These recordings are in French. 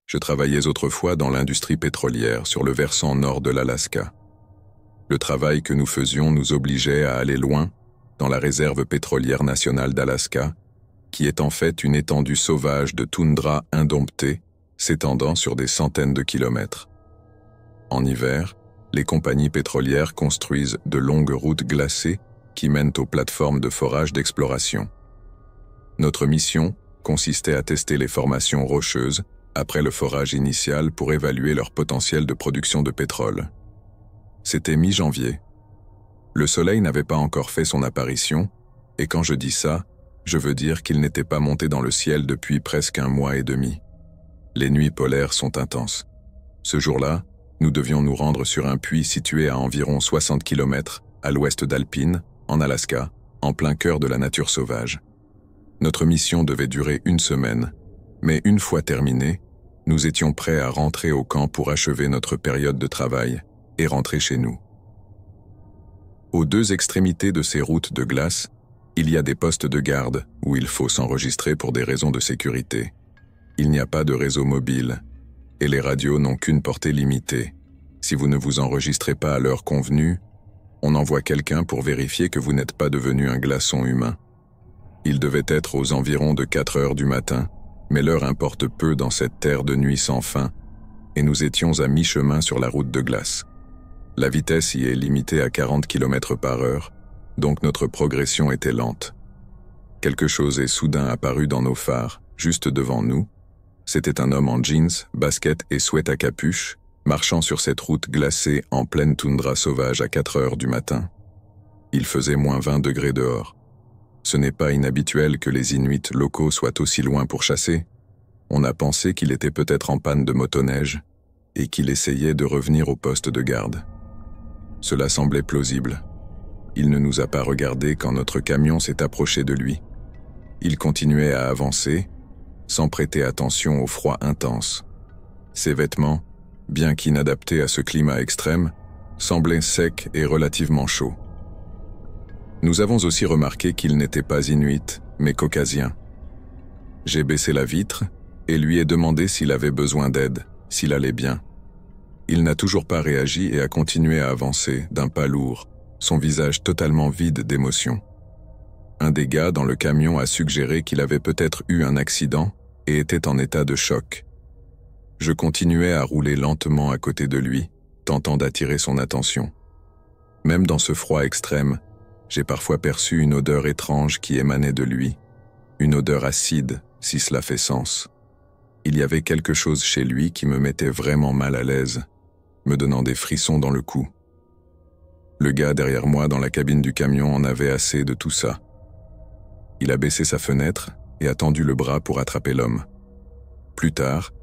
Je travaillais autrefois dans l'industrie pétrolière sur le versant nord de l'Alaska. Le travail que nous faisions nous obligeait à aller loin, dans la réserve pétrolière nationale d'Alaska, qui est en fait une étendue sauvage de toundra indomptée, s'étendant sur des centaines de kilomètres. En hiver, les compagnies pétrolières construisent de longues routes glacées qui mènent aux plateformes de forage d'exploration. Notre mission consistait à tester les formations rocheuses après le forage initial pour évaluer leur potentiel de production de pétrole. C'était mi-janvier. Le soleil n'avait pas encore fait son apparition, et quand je dis ça, je veux dire qu'il n'était pas monté dans le ciel depuis presque 1 mois et demi. Les nuits polaires sont intenses. Ce jour-là, nous devions nous rendre sur un puits situé à environ 60 km à l'ouest d'Alpine, en Alaska, en plein cœur de la nature sauvage. Notre mission devait durer 1 semaine, mais une fois terminée, nous étions prêts à rentrer au camp pour achever notre période de travail et rentrer chez nous. Aux 2 extrémités de ces routes de glace, il y a des postes de garde où il faut s'enregistrer pour des raisons de sécurité. Il n'y a pas de réseau mobile, et les radios n'ont qu'une portée limitée. Si vous ne vous enregistrez pas à l'heure convenue, on envoie quelqu'un pour vérifier que vous n'êtes pas devenu un glaçon humain. Il devait être aux environs de 4 heures du matin, mais l'heure importe peu dans cette terre de nuit sans fin, et nous étions à mi-chemin sur la route de glace. La vitesse y est limitée à 40 km/h, donc notre progression était lente. Quelque chose est soudain apparu dans nos phares, juste devant nous. C'était un homme en jeans, basket et sweat à capuche, marchant sur cette route glacée en pleine toundra sauvage à 4 heures du matin. Il faisait moins 20 degrés dehors. Ce n'est pas inhabituel que les Inuits locaux soient aussi loin pour chasser. On a pensé qu'il était peut-être en panne de motoneige et qu'il essayait de revenir au poste de garde. Cela semblait plausible. Il ne nous a pas regardés quand notre camion s'est approché de lui. Il continuait à avancer, sans prêter attention au froid intense. Ses vêtements, bien qu'inadaptés à ce climat extrême, semblaient secs et relativement chauds. Nous avons aussi remarqué qu'il n'était pas inuit, mais caucasien. J'ai baissé la vitre et lui ai demandé s'il avait besoin d'aide, s'il allait bien. Il n'a toujours pas réagi et a continué à avancer, d'un pas lourd, son visage totalement vide d'émotion. Un des gars dans le camion a suggéré qu'il avait peut-être eu un accident et était en état de choc. Je continuais à rouler lentement à côté de lui, tentant d'attirer son attention. Même dans ce froid extrême, j'ai parfois perçu une odeur étrange qui émanait de lui, une odeur acide, si cela fait sens. Il y avait quelque chose chez lui qui me mettait vraiment mal à l'aise, me donnant des frissons dans le cou. Le gars derrière moi dans la cabine du camion en avait assez de tout ça. Il a baissé sa fenêtre et a tendu le bras pour attraper l'homme. Plus tard,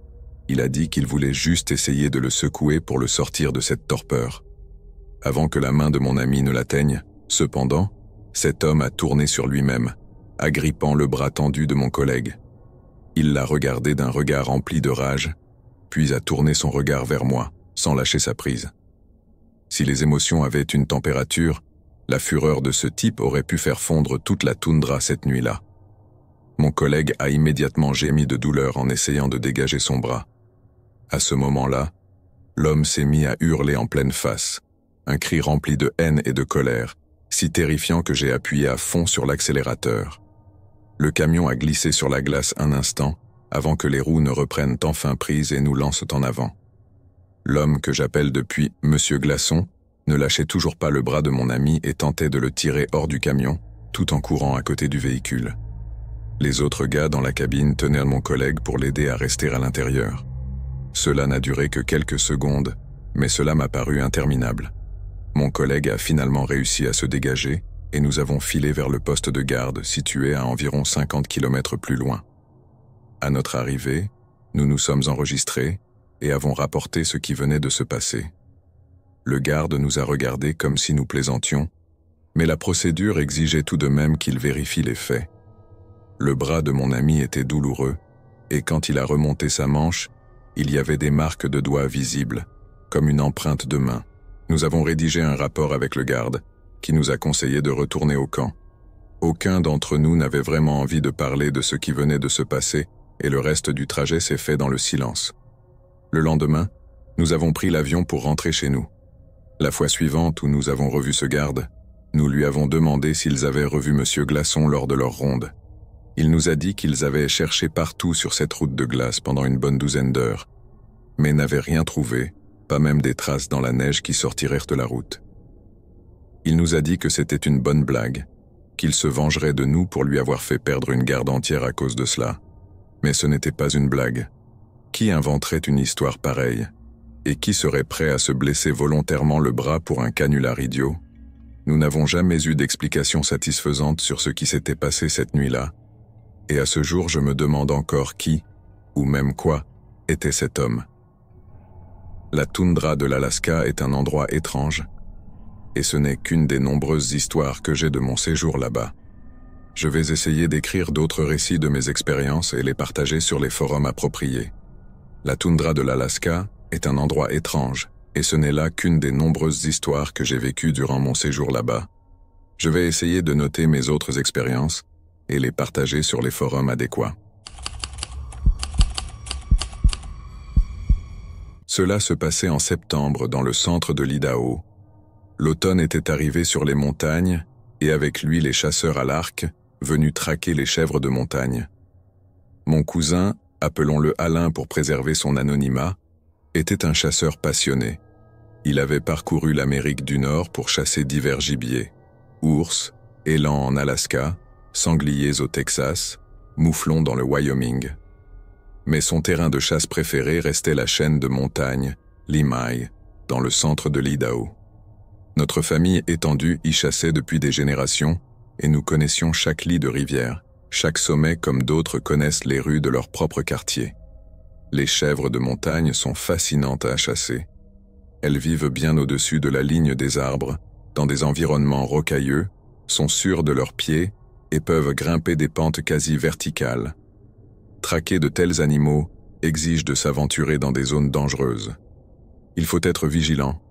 il a dit qu'il voulait juste essayer de le secouer pour le sortir de cette torpeur. Avant que la main de mon ami ne l'atteigne, cependant, cet homme a tourné sur lui-même, agrippant le bras tendu de mon collègue. Il l'a regardé d'un regard rempli de rage, puis a tourné son regard vers moi, sans lâcher sa prise. Si les émotions avaient une température, la fureur de ce type aurait pu faire fondre toute la toundra cette nuit-là. Mon collègue a immédiatement gémi de douleur en essayant de dégager son bras. À ce moment-là, l'homme s'est mis à hurler en pleine face, un cri rempli de haine et de colère, si terrifiant que j'ai appuyé à fond sur l'accélérateur. Le camion a glissé sur la glace un instant, avant que les roues ne reprennent enfin prise et nous lancent en avant. L'homme que j'appelle depuis « Monsieur Glaçon » ne lâchait toujours pas le bras de mon ami et tentait de le tirer hors du camion, tout en courant à côté du véhicule. Les autres gars dans la cabine tenaient à mon collègue pour l'aider à rester à l'intérieur. Cela n'a duré que quelques secondes, mais cela m'a paru interminable. Mon collègue a finalement réussi à se dégager et nous avons filé vers le poste de garde situé à environ 50 km plus loin. À notre arrivée, nous nous sommes enregistrés et avons rapporté ce qui venait de se passer. Le garde nous a regardés comme si nous plaisantions, mais la procédure exigeait tout de même qu'il vérifie les faits. Le bras de mon ami était douloureux, et quand il a remonté sa manche, il y avait des marques de doigts visibles, comme une empreinte de main. Nous avons rédigé un rapport avec le garde, qui nous a conseillé de retourner au camp. Aucun d'entre nous n'avait vraiment envie de parler de ce qui venait de se passer, et le reste du trajet s'est fait dans le silence. Le lendemain, nous avons pris l'avion pour rentrer chez nous. La fois suivante où nous avons revu ce garde, nous lui avons demandé s'ils avaient revu Monsieur Glaçon lors de leur ronde. Il nous a dit qu'ils avaient cherché partout sur cette route de glace pendant une bonne douzaine d'heures, mais n'avaient rien trouvé, pas même des traces dans la neige qui sortirent de la route. Il nous a dit que c'était une bonne blague, qu'il se vengerait de nous pour lui avoir fait perdre une garde entière à cause de cela. Mais ce n'était pas une blague. Qui inventerait une histoire pareille? Et qui serait prêt à se blesser volontairement le bras pour un canular idiot? Nous n'avons jamais eu d'explication satisfaisante sur ce qui s'était passé cette nuit-là, et à ce jour je me demande encore qui, ou même quoi, était cet homme. La toundra de l'Alaska est un endroit étrange, et ce n'est qu'une des nombreuses histoires que j'ai de mon séjour là-bas. Je vais essayer d'écrire d'autres récits de mes expériences et les partager sur les forums appropriés. La toundra de l'Alaska est un endroit étrange, et ce n'est là qu'une des nombreuses histoires que j'ai vécues durant mon séjour là-bas. Je vais essayer de noter mes autres expériences et les partager sur les forums adéquats. Cela se passait en septembre dans le centre de l'Idaho. L'automne était arrivé sur les montagnes, et avec lui les chasseurs à l'arc, venus traquer les chèvres de montagne. Mon cousin, appelons-le Alain pour préserver son anonymat, était un chasseur passionné. Il avait parcouru l'Amérique du Nord pour chasser divers gibiers, ours, élans en Alaska, sangliers au Texas, mouflons dans le Wyoming. Mais son terrain de chasse préféré restait la chaîne de montagnes, Limay, dans le centre de l'Idaho. Notre famille étendue y chassait depuis des générations et nous connaissions chaque lit de rivière, chaque sommet comme d'autres connaissent les rues de leur propre quartier. Les chèvres de montagne sont fascinantes à chasser. Elles vivent bien au-dessus de la ligne des arbres, dans des environnements rocailleux, sont sûres de leurs pieds et peuvent grimper des pentes quasi verticales. Traquer de tels animaux exige de s'aventurer dans des zones dangereuses. Il faut être vigilant,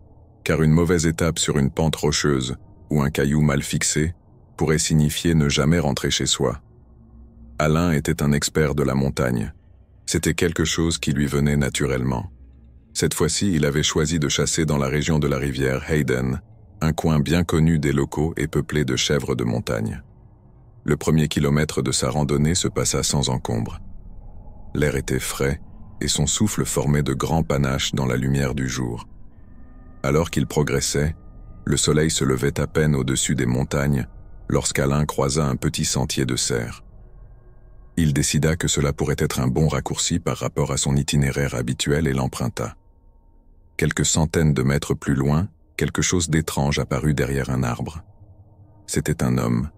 car une mauvaise étape sur une pente rocheuse ou un caillou mal fixé pourrait signifier ne jamais rentrer chez soi. Alain était un expert de la montagne. C'était quelque chose qui lui venait naturellement. Cette fois-ci, il avait choisi de chasser dans la région de la rivière Hayden, un coin bien connu des locaux et peuplé de chèvres de montagne. Le premier kilomètre de sa randonnée se passa sans encombre. L'air était frais et son souffle formait de grands panaches dans la lumière du jour. Alors qu'il progressait, le soleil se levait à peine au-dessus des montagnes lorsqu'Alain croisa un petit sentier de cerf. Il décida que cela pourrait être un bon raccourci par rapport à son itinéraire habituel et l'emprunta. Quelques centaines de mètres plus loin, quelque chose d'étrange apparut derrière un arbre. C'était un homme,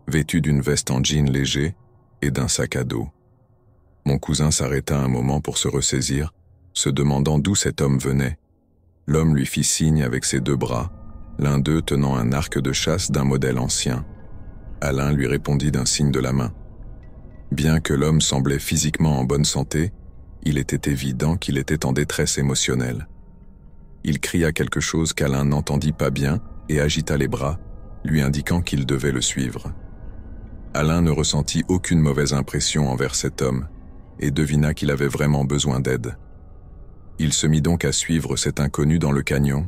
vêtu d'une veste en jean léger et d'un sac à dos. Mon cousin s'arrêta un moment pour se ressaisir, se demandant d'où cet homme venait. L'homme lui fit signe avec ses deux bras, l'un d'eux tenant un arc de chasse d'un modèle ancien. Alain lui répondit d'un signe de la main. Bien que l'homme semblait physiquement en bonne santé, il était évident qu'il était en détresse émotionnelle. Il cria quelque chose qu'Alain n'entendit pas bien et agita les bras, lui indiquant qu'il devait le suivre. Alain ne ressentit aucune mauvaise impression envers cet homme et devina qu'il avait vraiment besoin d'aide. Il se mit donc à suivre cet inconnu dans le canyon,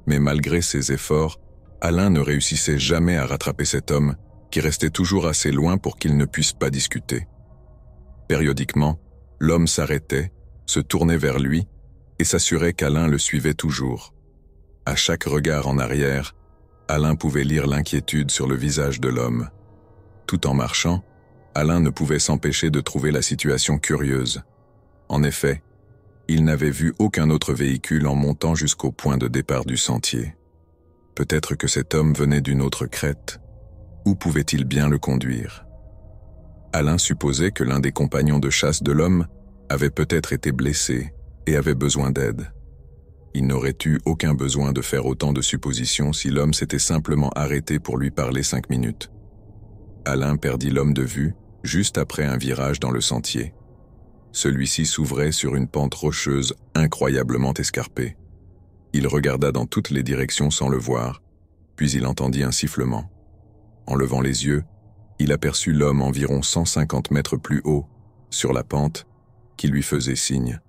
mais malgré ses efforts, Alain ne réussissait jamais à rattraper cet homme qui restait toujours assez loin pour qu'ils ne puissent pas discuter. Périodiquement, l'homme s'arrêtait, se tournait vers lui et s'assurait qu'Alain le suivait toujours. À chaque regard en arrière, Alain pouvait lire l'inquiétude sur le visage de l'homme. Tout en marchant, Alain ne pouvait s'empêcher de trouver la situation curieuse. En effet, il n'avait vu aucun autre véhicule en montant jusqu'au point de départ du sentier. Peut-être que cet homme venait d'une autre crête. Où pouvait-il bien le conduire? Alain supposait que l'un des compagnons de chasse de l'homme avait peut-être été blessé et avait besoin d'aide. Il n'aurait eu aucun besoin de faire autant de suppositions si l'homme s'était simplement arrêté pour lui parler 5 minutes. Alain perdit l'homme de vue juste après un virage dans le sentier. Celui-ci s'ouvrait sur une pente rocheuse incroyablement escarpée. Il regarda dans toutes les directions sans le voir, puis il entendit un sifflement. En levant les yeux, il aperçut l'homme environ 150 mètres plus haut, sur la pente, qui lui faisait signe.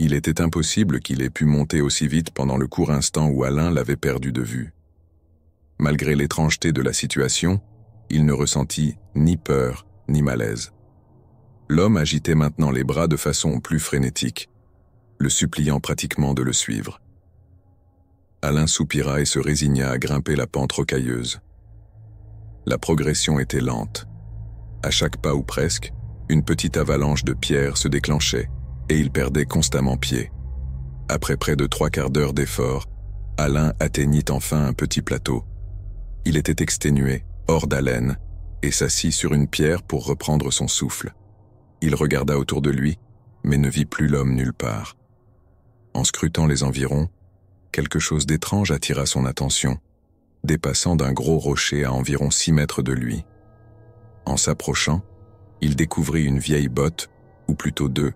Il était impossible qu'il ait pu monter aussi vite pendant le court instant où Alain l'avait perdu de vue. Malgré l'étrangeté de la situation, il ne ressentit ni peur ni malaise. L'homme agitait maintenant les bras de façon plus frénétique, le suppliant pratiquement de le suivre. Alain soupira et se résigna à grimper la pente rocailleuse. La progression était lente. À chaque pas ou presque, une petite avalanche de pierres se déclenchait et il perdait constamment pied. Après près de 3/4 d'heure d'effort, Alain atteignit enfin un petit plateau. Il était exténué, hors d'haleine, et s'assit sur une pierre pour reprendre son souffle. Il regarda autour de lui, mais ne vit plus l'homme nulle part. En scrutant les environs, quelque chose d'étrange attira son attention, dépassant d'un gros rocher à environ 6 mètres de lui. En s'approchant, il découvrit une vieille botte, ou plutôt 2,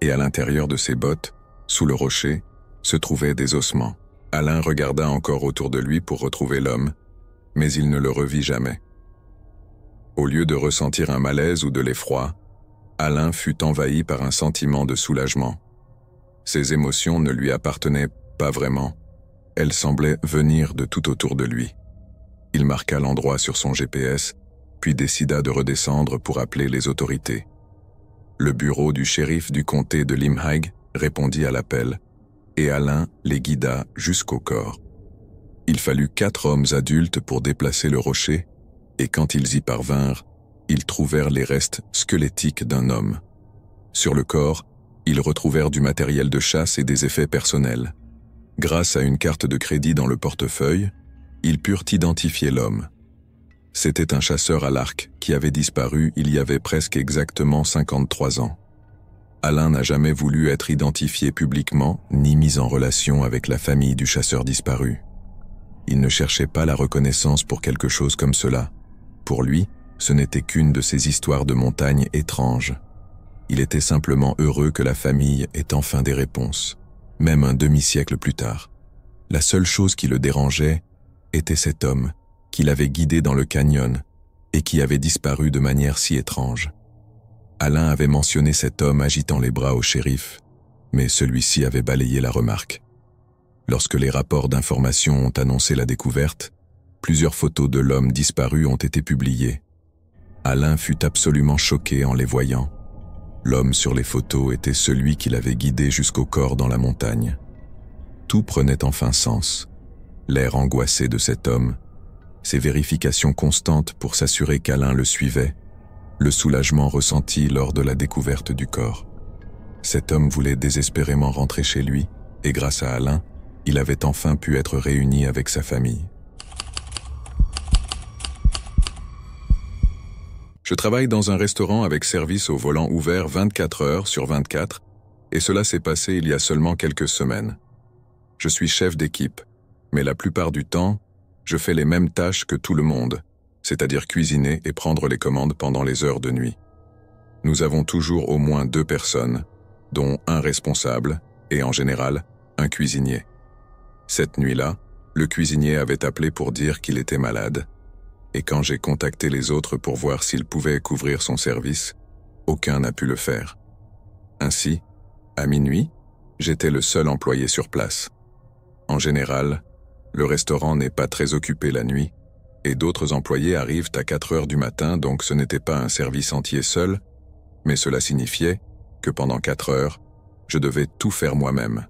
et à l'intérieur de ces bottes, sous le rocher, se trouvaient des ossements. Alain regarda encore autour de lui pour retrouver l'homme, mais il ne le revit jamais. Au lieu de ressentir un malaise ou de l'effroi, Alain fut envahi par un sentiment de soulagement. Ses émotions ne lui appartenaient pas vraiment. Elles semblaient venir de tout autour de lui. Il marqua l'endroit sur son GPS, puis décida de redescendre pour appeler les autorités. Le bureau du shérif du comté de Limhaig répondit à l'appel, et Alain les guida jusqu'au corps. Il fallut 4 hommes adultes pour déplacer le rocher, et quand ils y parvinrent, ils trouvèrent les restes squelettiques d'un homme. Sur le corps, ils retrouvèrent du matériel de chasse et des effets personnels. Grâce à une carte de crédit dans le portefeuille, ils purent identifier l'homme. C'était un chasseur à l'arc qui avait disparu il y avait presque exactement 53 ans. Alain n'a jamais voulu être identifié publiquement ni mis en relation avec la famille du chasseur disparu. Il ne cherchait pas la reconnaissance pour quelque chose comme cela. Pour lui, ce n'était qu'une de ces histoires de montagne étranges. Il était simplement heureux que la famille ait enfin des réponses, même un demi-siècle plus tard. La seule chose qui le dérangeait était cet homme qui l'avait guidé dans le canyon et qui avait disparu de manière si étrange. Alain avait mentionné cet homme agitant les bras au shérif, mais celui-ci avait balayé la remarque. Lorsque les rapports d'information ont annoncé la découverte, plusieurs photos de l'homme disparu ont été publiées. Alain fut absolument choqué en les voyant. L'homme sur les photos était celui qui l'avait guidé jusqu'au corps dans la montagne. Tout prenait enfin sens. L'air angoissé de cet homme, ses vérifications constantes pour s'assurer qu'Alain le suivait, le soulagement ressenti lors de la découverte du corps. Cet homme voulait désespérément rentrer chez lui, et grâce à Alain, il avait enfin pu être réuni avec sa famille. Je travaille dans un restaurant avec service au volant ouvert 24 heures sur 24, et cela s'est passé il y a seulement quelques semaines. Je suis chef d'équipe, mais la plupart du temps, je fais les mêmes tâches que tout le monde, c'est-à-dire cuisiner et prendre les commandes pendant les heures de nuit. Nous avons toujours au moins 2 personnes, dont un responsable et en général, un cuisinier. Cette nuit-là, le cuisinier avait appelé pour dire qu'il était malade, et quand j'ai contacté les autres pour voir s'ils pouvaient couvrir son service, aucun n'a pu le faire. Ainsi, à minuit, j'étais le seul employé sur place. En général, le restaurant n'est pas très occupé la nuit, et d'autres employés arrivent à 4 heures du matin, donc ce n'était pas un service entier seul, mais cela signifiait que pendant 4 heures, je devais tout faire moi-même.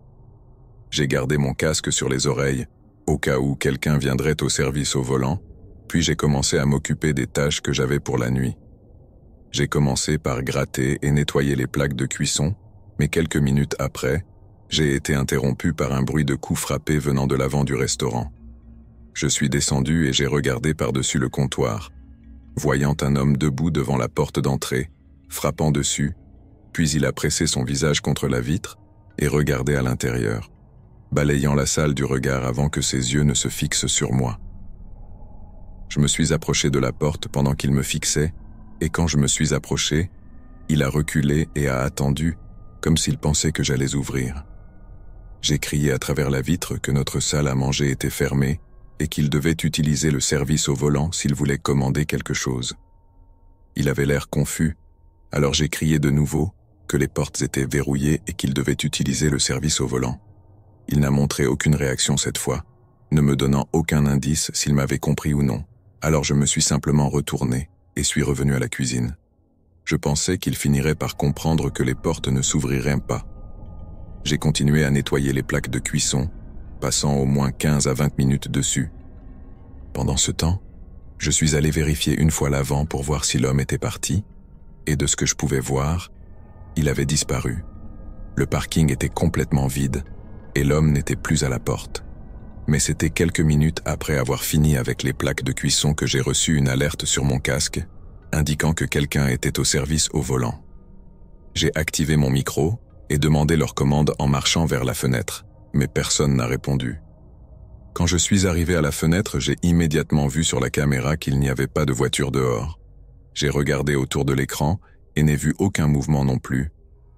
J'ai gardé mon casque sur les oreilles, au cas où quelqu'un viendrait au service au volant, puis j'ai commencé à m'occuper des tâches que j'avais pour la nuit. J'ai commencé par gratter et nettoyer les plaques de cuisson, mais quelques minutes après, j'ai été interrompu par un bruit de coups frappés venant de l'avant du restaurant. Je suis descendu et j'ai regardé par-dessus le comptoir, voyant un homme debout devant la porte d'entrée, frappant dessus, puis il a pressé son visage contre la vitre et regardé à l'intérieur, balayant la salle du regard avant que ses yeux ne se fixent sur moi. Je me suis approché de la porte pendant qu'il me fixait, et quand je me suis approché, il a reculé et a attendu, comme s'il pensait que j'allais ouvrir. J'ai crié à travers la vitre que notre salle à manger était fermée et qu'il devait utiliser le service au volant s'il voulait commander quelque chose. Il avait l'air confus, alors j'ai crié de nouveau, que les portes étaient verrouillées et qu'il devait utiliser le service au volant. Il n'a montré aucune réaction cette fois, ne me donnant aucun indice s'il m'avait compris ou non. Alors je me suis simplement retourné et suis revenu à la cuisine. Je pensais qu'il finirait par comprendre que les portes ne s'ouvriraient pas. J'ai continué à nettoyer les plaques de cuisson, passant au moins 15 à 20 minutes dessus. Pendant ce temps, je suis allé vérifier une fois l'avant pour voir si l'homme était parti, et de ce que je pouvais voir, il avait disparu. Le parking était complètement vide, et l'homme n'était plus à la porte. Mais c'était quelques minutes après avoir fini avec les plaques de cuisson que j'ai reçu une alerte sur mon casque, indiquant que quelqu'un était au service au volant. J'ai activé mon micro et demandé leur commande en marchant vers la fenêtre, mais personne n'a répondu. Quand je suis arrivé à la fenêtre, j'ai immédiatement vu sur la caméra qu'il n'y avait pas de voiture dehors. J'ai regardé autour de l'écran et n'ai vu aucun mouvement non plus.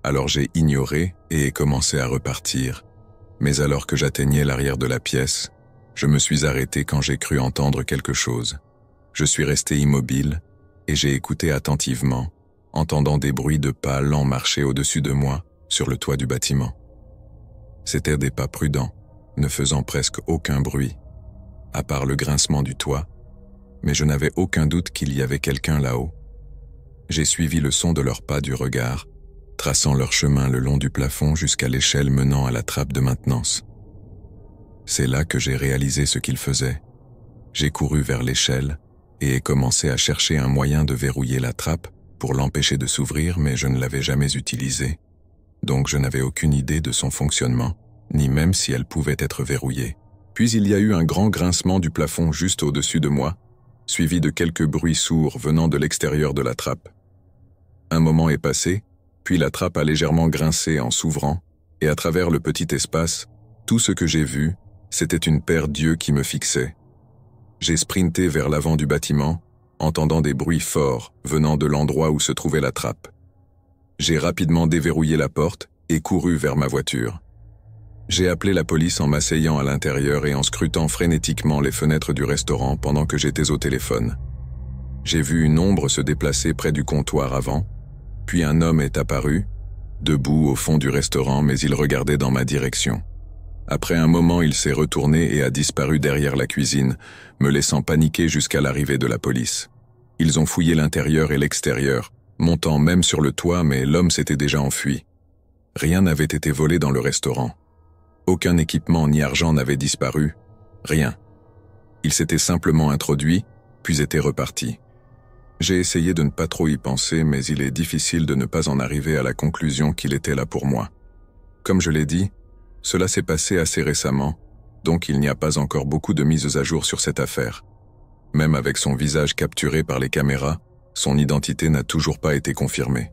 Alors j'ai ignoré et ai commencé à repartir. Mais alors que j'atteignais l'arrière de la pièce, je me suis arrêté quand j'ai cru entendre quelque chose. Je suis resté immobile et j'ai écouté attentivement, entendant des bruits de pas lents marcher au-dessus de moi, sur le toit du bâtiment. C'étaient des pas prudents, ne faisant presque aucun bruit, à part le grincement du toit, mais je n'avais aucun doute qu'il y avait quelqu'un là-haut. J'ai suivi le son de leurs pas du regard, traçant leur chemin le long du plafond jusqu'à l'échelle menant à la trappe de maintenance. C'est là que j'ai réalisé ce qu'ils faisaient. J'ai couru vers l'échelle et ai commencé à chercher un moyen de verrouiller la trappe pour l'empêcher de s'ouvrir, mais je ne l'avais jamais utilisée, donc je n'avais aucune idée de son fonctionnement, ni même si elle pouvait être verrouillée. Puis il y a eu un grand grincement du plafond juste au-dessus de moi, suivi de quelques bruits sourds venant de l'extérieur de la trappe. Un moment est passé, puis la trappe a légèrement grincé en s'ouvrant, et à travers le petit espace, tout ce que j'ai vu, c'était une paire d'yeux qui me fixaient. J'ai sprinté vers l'avant du bâtiment, entendant des bruits forts venant de l'endroit où se trouvait la trappe. J'ai rapidement déverrouillé la porte et couru vers ma voiture. J'ai appelé la police en m'asseyant à l'intérieur et en scrutant frénétiquement les fenêtres du restaurant pendant que j'étais au téléphone. J'ai vu une ombre se déplacer près du comptoir avant, puis un homme est apparu, debout au fond du restaurant, mais il regardait dans ma direction. Après un moment, il s'est retourné et a disparu derrière la cuisine, me laissant paniquer jusqu'à l'arrivée de la police. Ils ont fouillé l'intérieur et l'extérieur, montant même sur le toit, mais l'homme s'était déjà enfui. Rien n'avait été volé dans le restaurant. Aucun équipement ni argent n'avait disparu, rien. Il s'était simplement introduit, puis était reparti. J'ai essayé de ne pas trop y penser, mais il est difficile de ne pas en arriver à la conclusion qu'il était là pour moi. Comme je l'ai dit, cela s'est passé assez récemment, donc il n'y a pas encore beaucoup de mises à jour sur cette affaire. Même avec son visage capturé par les caméras, son identité n'a toujours pas été confirmée.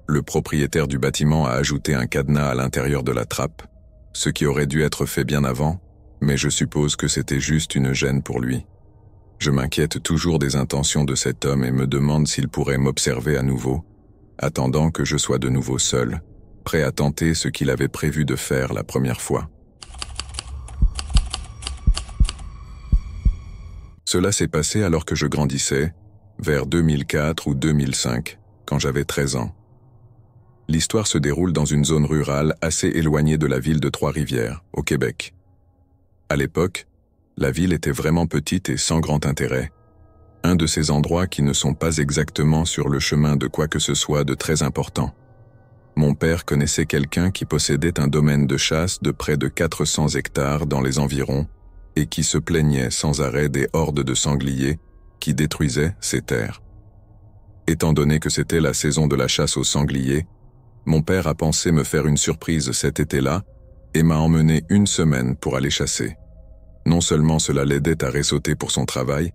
Le propriétaire du bâtiment a ajouté un cadenas à l'intérieur de la trappe, ce qui aurait dû être fait bien avant, mais je suppose que c'était juste une gêne pour lui. Je m'inquiète toujours des intentions de cet homme et me demande s'il pourrait m'observer à nouveau, attendant que je sois de nouveau seul, prêt à tenter ce qu'il avait prévu de faire la première fois. Cela s'est passé alors que je grandissais, vers 2004 ou 2005, quand j'avais 13 ans. L'histoire se déroule dans une zone rurale assez éloignée de la ville de Trois-Rivières, au Québec. À l'époque, la ville était vraiment petite et sans grand intérêt. Un de ces endroits qui ne sont pas exactement sur le chemin de quoi que ce soit de très important. Mon père connaissait quelqu'un qui possédait un domaine de chasse de près de 400 hectares dans les environs et qui se plaignait sans arrêt des hordes de sangliers qui détruisaient ses terres. Étant donné que c'était la saison de la chasse aux sangliers, mon père a pensé me faire une surprise cet été-là et m'a emmené une semaine pour aller chasser. Non seulement cela l'aidait à ressauter pour son travail,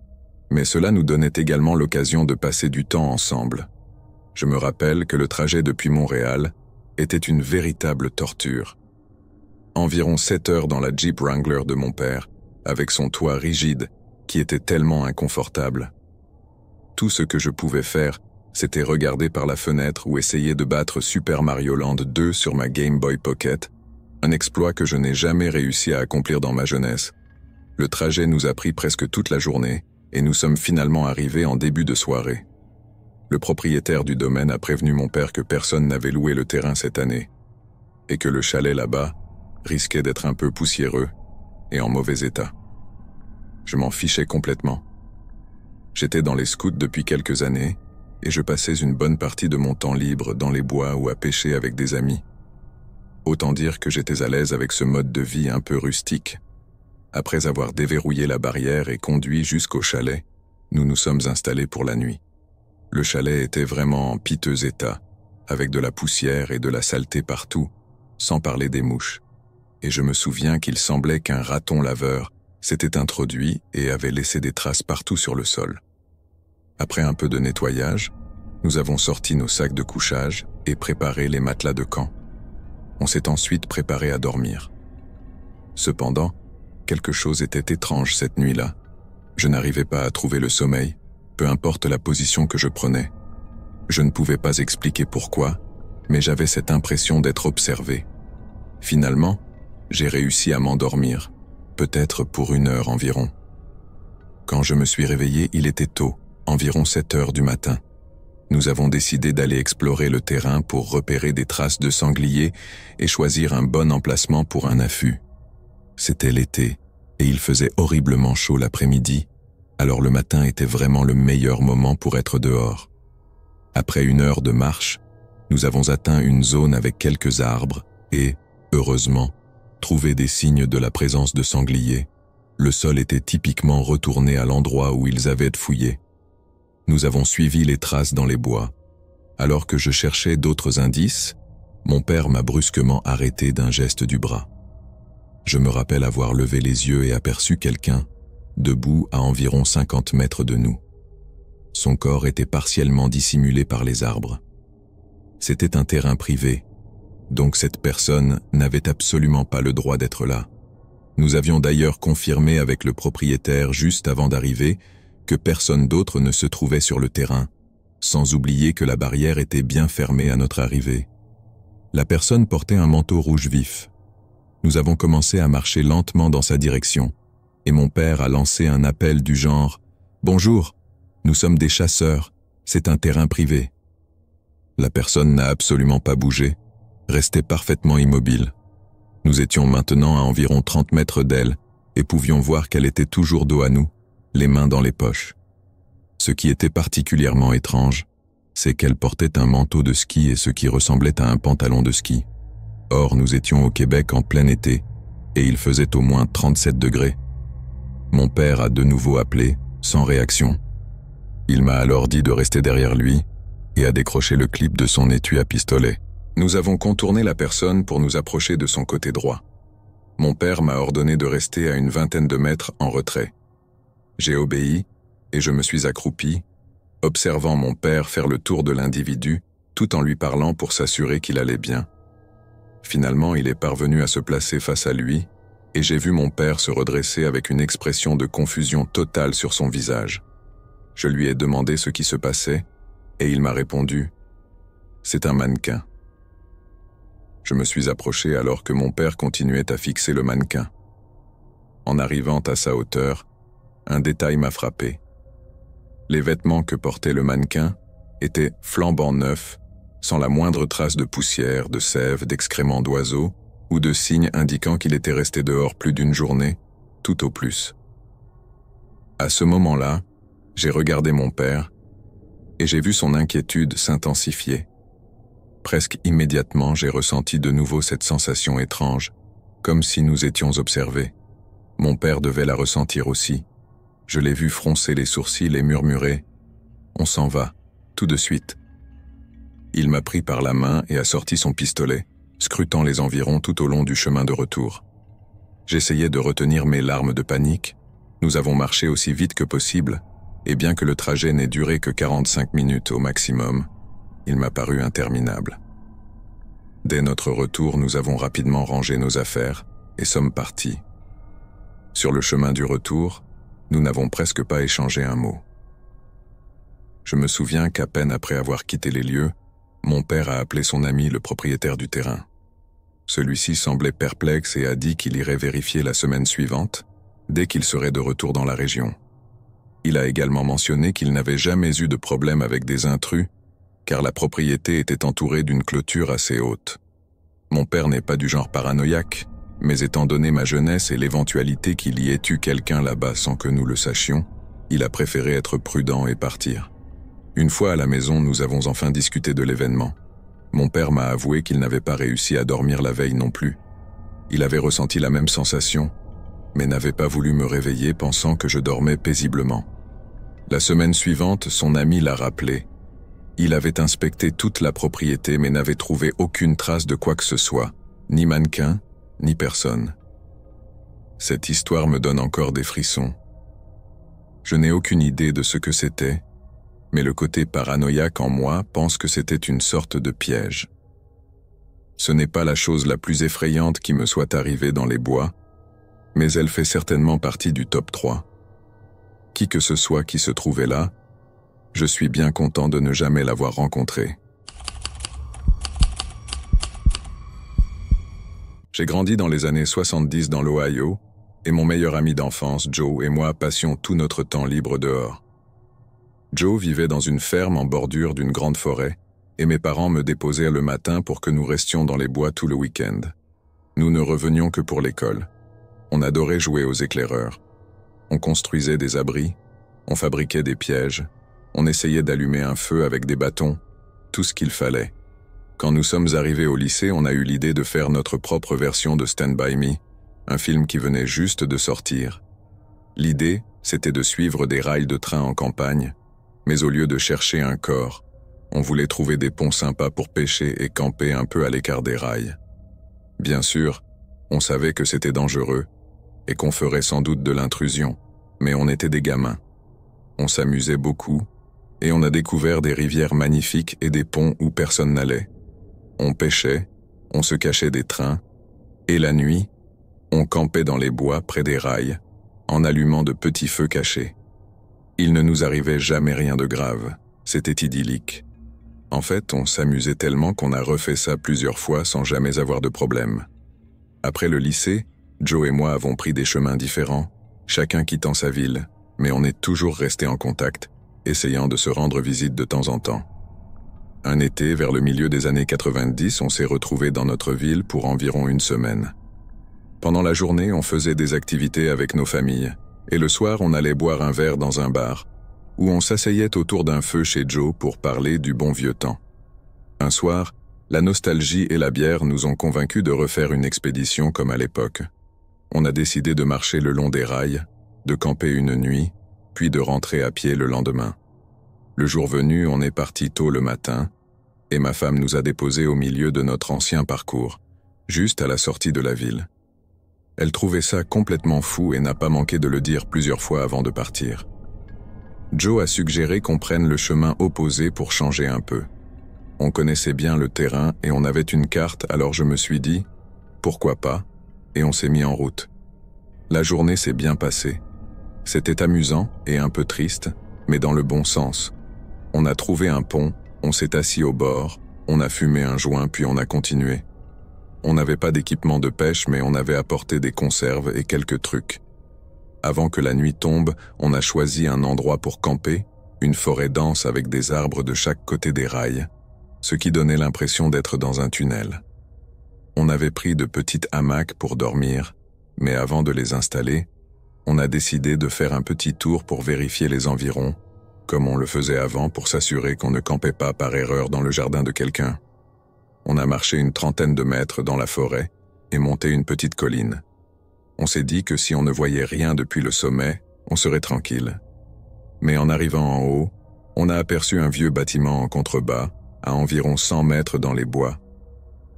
mais cela nous donnait également l'occasion de passer du temps ensemble. Je me rappelle que le trajet depuis Montréal était une véritable torture. Environ 7 heures dans la Jeep Wrangler de mon père, avec son toit rigide, qui était tellement inconfortable. Tout ce que je pouvais faire, c'était regarder par la fenêtre ou essayer de battre Super Mario Land 2 sur ma Game Boy Pocket, un exploit que je n'ai jamais réussi à accomplir dans ma jeunesse. Le trajet nous a pris presque toute la journée, et nous sommes finalement arrivés en début de soirée. Le propriétaire du domaine a prévenu mon père que personne n'avait loué le terrain cette année, et que le chalet là-bas risquait d'être un peu poussiéreux et en mauvais état. Je m'en fichais complètement. J'étais dans les scouts depuis quelques années, et je passais une bonne partie de mon temps libre dans les bois ou à pêcher avec des amis. Autant dire que j'étais à l'aise avec ce mode de vie un peu rustique. Après avoir déverrouillé la barrière et conduit jusqu'au chalet, nous nous sommes installés pour la nuit. Le chalet était vraiment en piteux état, avec de la poussière et de la saleté partout, sans parler des mouches. Et je me souviens qu'il semblait qu'un raton laveur s'était introduit et avait laissé des traces partout sur le sol. Après un peu de nettoyage, nous avons sorti nos sacs de couchage et préparé les matelas de camp. On s'est ensuite préparé à dormir. Cependant, quelque chose était étrange cette nuit-là. Je n'arrivais pas à trouver le sommeil, peu importe la position que je prenais. Je ne pouvais pas expliquer pourquoi, mais j'avais cette impression d'être observé. Finalement, j'ai réussi à m'endormir, peut-être pour 1 heure environ. Quand je me suis réveillé, il était tôt, environ 7 heures du matin. Nous avons décidé d'aller explorer le terrain pour repérer des traces de sangliers et choisir un bon emplacement pour un affût. C'était l'été, et il faisait horriblement chaud l'après-midi, alors le matin était vraiment le meilleur moment pour être dehors. Après 1 heure de marche, nous avons atteint une zone avec quelques arbres et, heureusement, trouvé des signes de la présence de sangliers. Le sol était typiquement retourné à l'endroit où ils avaient fouillé. Nous avons suivi les traces dans les bois. Alors que je cherchais d'autres indices, mon père m'a brusquement arrêté d'un geste du bras. Je me rappelle avoir levé les yeux et aperçu quelqu'un, debout à environ 50 mètres de nous. Son corps était partiellement dissimulé par les arbres. C'était un terrain privé, donc cette personne n'avait absolument pas le droit d'être là. Nous avions d'ailleurs confirmé avec le propriétaire juste avant d'arriver que personne d'autre ne se trouvait sur le terrain, sans oublier que la barrière était bien fermée à notre arrivée. La personne portait un manteau rouge vif. Nous avons commencé à marcher lentement dans sa direction, et mon père a lancé un appel du genre « Bonjour, nous sommes des chasseurs, c'est un terrain privé ». La personne n'a absolument pas bougé, restait parfaitement immobile. Nous étions maintenant à environ 30 mètres d'elle et pouvions voir qu'elle était toujours dos à nous, les mains dans les poches. Ce qui était particulièrement étrange, c'est qu'elle portait un manteau de ski et ce qui ressemblait à un pantalon de ski. Or, nous étions au Québec en plein été, et il faisait au moins 37 degrés. Mon père a de nouveau appelé, sans réaction. Il m'a alors dit de rester derrière lui et a décroché le clip de son étui à pistolet. Nous avons contourné la personne pour nous approcher de son côté droit. Mon père m'a ordonné de rester à une 20aine de mètres en retrait. J'ai obéi et je me suis accroupi, observant mon père faire le tour de l'individu tout en lui parlant pour s'assurer qu'il allait bien. Finalement, il est parvenu à se placer face à lui et j'ai vu mon père se redresser avec une expression de confusion totale sur son visage. Je lui ai demandé ce qui se passait et il m'a répondu « C'est un mannequin ». Je me suis approché alors que mon père continuait à fixer le mannequin. En arrivant à sa hauteur, un détail m'a frappé. Les vêtements que portait le mannequin étaient flambant neufs, sans la moindre trace de poussière, de sève, d'excréments d'oiseaux ou de signes indiquant qu'il était resté dehors plus d'une journée, tout au plus. À ce moment-là, j'ai regardé mon père et j'ai vu son inquiétude s'intensifier. Presque immédiatement, j'ai ressenti de nouveau cette sensation étrange, comme si nous étions observés. Mon père devait la ressentir aussi. Je l'ai vu froncer les sourcils et murmurer « On s'en va, tout de suite ». Il m'a pris par la main et a sorti son pistolet, scrutant les environs tout au long du chemin de retour. J'essayais de retenir mes larmes de panique. Nous avons marché aussi vite que possible, et bien que le trajet n'ait duré que 45 minutes au maximum, il m'a paru interminable. Dès notre retour, nous avons rapidement rangé nos affaires et sommes partis. Sur le chemin du retour, nous n'avons presque pas échangé un mot. Je me souviens qu'à peine après avoir quitté les lieux, mon père a appelé son ami le propriétaire du terrain. Celui-ci semblait perplexe et a dit qu'il irait vérifier la semaine suivante, dès qu'il serait de retour dans la région. Il a également mentionné qu'il n'avait jamais eu de problème avec des intrus, car la propriété était entourée d'une clôture assez haute. Mon père n'est pas du genre paranoïaque, mais étant donné ma jeunesse et l'éventualité qu'il y ait eu quelqu'un là-bas sans que nous le sachions, il a préféré être prudent et partir. Une fois à la maison, nous avons enfin discuté de l'événement. Mon père m'a avoué qu'il n'avait pas réussi à dormir la veille non plus. Il avait ressenti la même sensation, mais n'avait pas voulu me réveiller pensant que je dormais paisiblement. La semaine suivante, son ami l'a rappelé. Il avait inspecté toute la propriété mais n'avait trouvé aucune trace de quoi que ce soit, ni mannequin, ni personne. Cette histoire me donne encore des frissons. Je n'ai aucune idée de ce que c'était, mais le côté paranoïaque en moi pense que c'était une sorte de piège. Ce n'est pas la chose la plus effrayante qui me soit arrivée dans les bois, mais elle fait certainement partie du top 3. Qui que ce soit qui se trouvait là, je suis bien content de ne jamais l'avoir rencontré. J'ai grandi dans les années 70 dans l'Ohio, et mon meilleur ami d'enfance, Joe, et moi passions tout notre temps libre dehors. Joe vivait dans une ferme en bordure d'une grande forêt, et mes parents me déposaient le matin pour que nous restions dans les bois tout le week-end. Nous ne revenions que pour l'école. On adorait jouer aux éclaireurs. On construisait des abris, on fabriquait des pièges, on essayait d'allumer un feu avec des bâtons, tout ce qu'il fallait. Quand nous sommes arrivés au lycée, on a eu l'idée de faire notre propre version de Stand By Me, un film qui venait juste de sortir. L'idée, c'était de suivre des rails de train en campagne, mais au lieu de chercher un corps, on voulait trouver des ponts sympas pour pêcher et camper un peu à l'écart des rails. Bien sûr, on savait que c'était dangereux et qu'on ferait sans doute de l'intrusion, mais on était des gamins. On s'amusait beaucoup et on a découvert des rivières magnifiques et des ponts où personne n'allait. On pêchait, on se cachait des trains, et la nuit, on campait dans les bois près des rails, en allumant de petits feux cachés. Il ne nous arrivait jamais rien de grave, c'était idyllique. En fait, on s'amusait tellement qu'on a refait ça plusieurs fois sans jamais avoir de problème. Après le lycée, Joe et moi avons pris des chemins différents, chacun quittant sa ville, mais on est toujours restés en contact, essayant de se rendre visite de temps en temps. Un été, vers le milieu des années 90, on s'est retrouvés dans notre ville pour environ une semaine. Pendant la journée, on faisait des activités avec nos familles, et le soir, on allait boire un verre dans un bar, où on s'asseyait autour d'un feu chez Joe pour parler du bon vieux temps. Un soir, la nostalgie et la bière nous ont convaincus de refaire une expédition comme à l'époque. On a décidé de marcher le long des rails, de camper une nuit, puis de rentrer à pied le lendemain. Le jour venu, on est parti tôt le matin, et ma femme nous a déposés au milieu de notre ancien parcours, juste à la sortie de la ville. Elle trouvait ça complètement fou et n'a pas manqué de le dire plusieurs fois avant de partir. Joe a suggéré qu'on prenne le chemin opposé pour changer un peu. On connaissait bien le terrain et on avait une carte, alors je me suis dit « pourquoi pas ?» et on s'est mis en route. La journée s'est bien passée. C'était amusant et un peu triste, mais dans le bon sens. On a trouvé un pont, on s'est assis au bord, on a fumé un joint puis on a continué. On n'avait pas d'équipement de pêche mais on avait apporté des conserves et quelques trucs. Avant que la nuit tombe, on a choisi un endroit pour camper, une forêt dense avec des arbres de chaque côté des rails, ce qui donnait l'impression d'être dans un tunnel. On avait pris de petites hamacs pour dormir, mais avant de les installer, on a décidé de faire un petit tour pour vérifier les environs, comme on le faisait avant pour s'assurer qu'on ne campait pas par erreur dans le jardin de quelqu'un. On a marché une trentaine de mètres dans la forêt et monté une petite colline. On s'est dit que si on ne voyait rien depuis le sommet, on serait tranquille. Mais en arrivant en haut, on a aperçu un vieux bâtiment en contrebas, à environ 100 mètres dans les bois.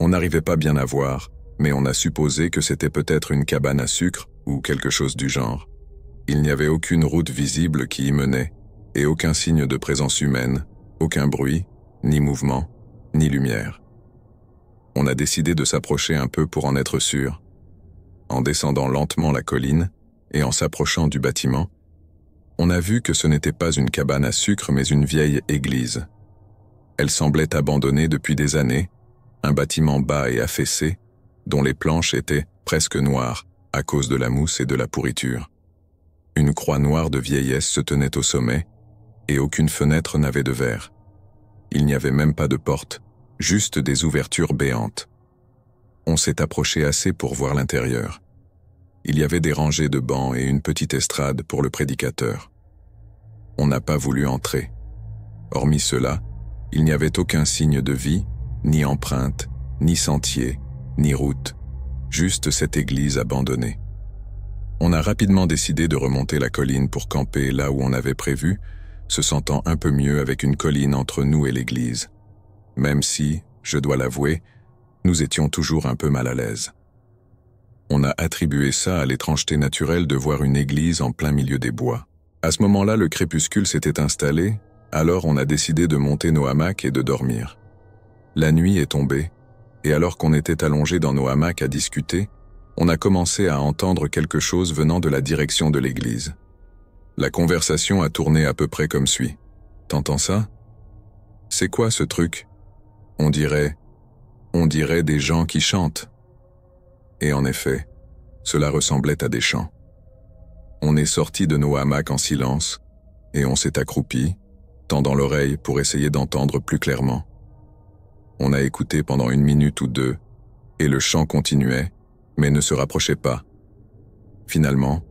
On n'arrivait pas bien à voir, mais on a supposé que c'était peut-être une cabane à sucre ou quelque chose du genre. Il n'y avait aucune route visible qui y menait, et aucun signe de présence humaine, aucun bruit, ni mouvement, ni lumière. On a décidé de s'approcher un peu pour en être sûr. En descendant lentement la colline et en s'approchant du bâtiment, on a vu que ce n'était pas une cabane à sucre mais une vieille église. Elle semblait abandonnée depuis des années, un bâtiment bas et affaissé, dont les planches étaient presque noires à cause de la mousse et de la pourriture. Une croix noire de vieillesse se tenait au sommet, et aucune fenêtre n'avait de verre. Il n'y avait même pas de porte, juste des ouvertures béantes. On s'est approché assez pour voir l'intérieur. Il y avait des rangées de bancs et une petite estrade pour le prédicateur. On n'a pas voulu entrer. Hormis cela, il n'y avait aucun signe de vie, ni empreinte, ni sentier, ni route, juste cette église abandonnée. On a rapidement décidé de remonter la colline pour camper là où on avait prévu, se sentant un peu mieux avec une colline entre nous et l'église. Même si, je dois l'avouer, nous étions toujours un peu mal à l'aise. On a attribué ça à l'étrangeté naturelle de voir une église en plein milieu des bois. À ce moment-là, le crépuscule s'était installé, alors on a décidé de monter nos hamacs et de dormir. La nuit est tombée, et alors qu'on était allongés dans nos hamacs à discuter, on a commencé à entendre quelque chose venant de la direction de l'église. La conversation a tourné à peu près comme suit. « T'entends ça? C'est quoi ce truc? On dirait des gens qui chantent. » Et en effet, cela ressemblait à des chants. On est sorti de nos hamacs en silence, et on s'est accroupi, tendant l'oreille pour essayer d'entendre plus clairement. On a écouté pendant 1 minute ou 2, et le chant continuait, mais ne se rapprochait pas. Finalement,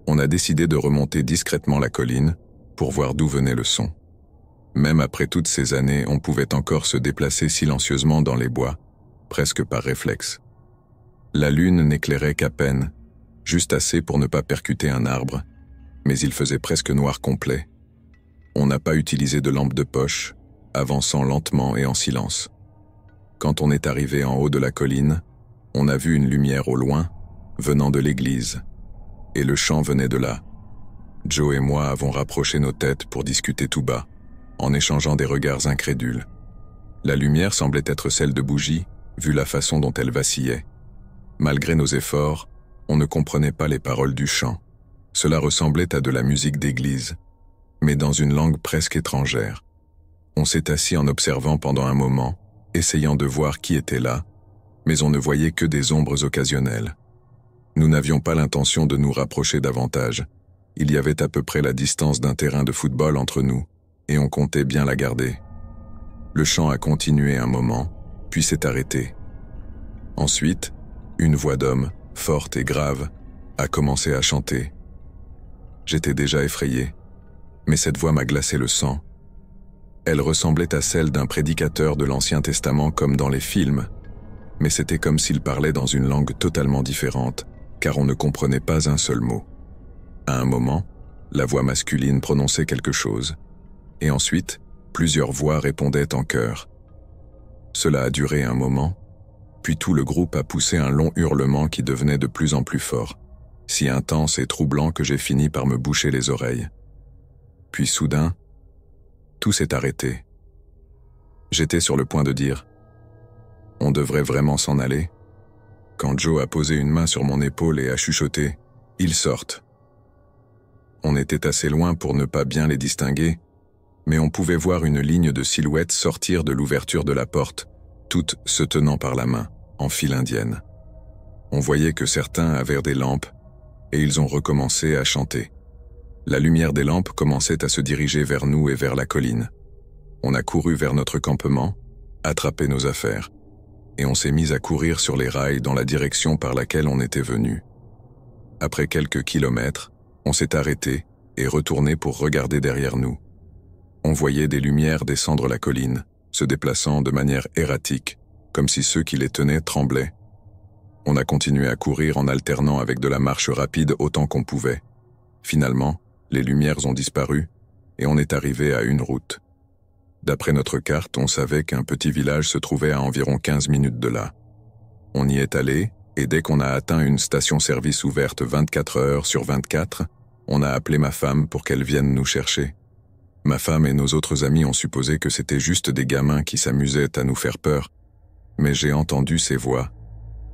on a décidé de remonter discrètement la colline pour voir d'où venait le son. Même après toutes ces années, on pouvait encore se déplacer silencieusement dans les bois, presque par réflexe. La lune n'éclairait qu'à peine, juste assez pour ne pas percuter un arbre, mais il faisait presque noir complet. On n'a pas utilisé de lampe de poche, avançant lentement et en silence. Quand on est arrivé en haut de la colline, on a vu une lumière au loin, venant de l'église, et le chant venait de là. Joe et moi avons rapproché nos têtes pour discuter tout bas, en échangeant des regards incrédules. La lumière semblait être celle de bougies, vu la façon dont elle vacillait. Malgré nos efforts, on ne comprenait pas les paroles du chant. Cela ressemblait à de la musique d'église, mais dans une langue presque étrangère. On s'est assis en observant pendant un moment, essayant de voir qui était là, mais on ne voyait que des ombres occasionnelles. Nous n'avions pas l'intention de nous rapprocher davantage. Il y avait à peu près la distance d'un terrain de football entre nous, et on comptait bien la garder. Le chant a continué un moment, puis s'est arrêté. Ensuite, une voix d'homme, forte et grave, a commencé à chanter. J'étais déjà effrayé, mais cette voix m'a glacé le sang. Elle ressemblait à celle d'un prédicateur de l'Ancien Testament comme dans les films, mais c'était comme s'il parlait dans une langue totalement différente, car on ne comprenait pas un seul mot. À un moment, la voix masculine prononçait quelque chose, et ensuite, plusieurs voix répondaient en chœur. Cela a duré un moment, puis tout le groupe a poussé un long hurlement qui devenait de plus en plus fort, si intense et troublant que j'ai fini par me boucher les oreilles. Puis soudain, tout s'est arrêté. J'étais sur le point de dire « On devrait vraiment s'en aller ?» quand Joe a posé une main sur mon épaule et a chuchoté « Ils sortent !» On était assez loin pour ne pas bien les distinguer, mais on pouvait voir une ligne de silhouettes sortir de l'ouverture de la porte, toutes se tenant par la main, en file indienne. On voyait que certains avaient des lampes, et ils ont recommencé à chanter. La lumière des lampes commençait à se diriger vers nous et vers la colline. On a couru vers notre campement, attrapé nos affaires, et on s'est mis à courir sur les rails dans la direction par laquelle on était venu. Après quelques kilomètres, on s'est arrêté et retourné pour regarder derrière nous. On voyait des lumières descendre la colline, se déplaçant de manière erratique, comme si ceux qui les tenaient tremblaient. On a continué à courir en alternant avec de la marche rapide autant qu'on pouvait. Finalement, les lumières ont disparu et on est arrivé à une route. D'après notre carte, on savait qu'un petit village se trouvait à environ 15 minutes de là. On y est allé et dès qu'on a atteint une station-service ouverte 24 heures sur 24, on a appelé ma femme pour qu'elle vienne nous chercher. Ma femme et nos autres amis ont supposé que c'était juste des gamins qui s'amusaient à nous faire peur, mais j'ai entendu ces voix,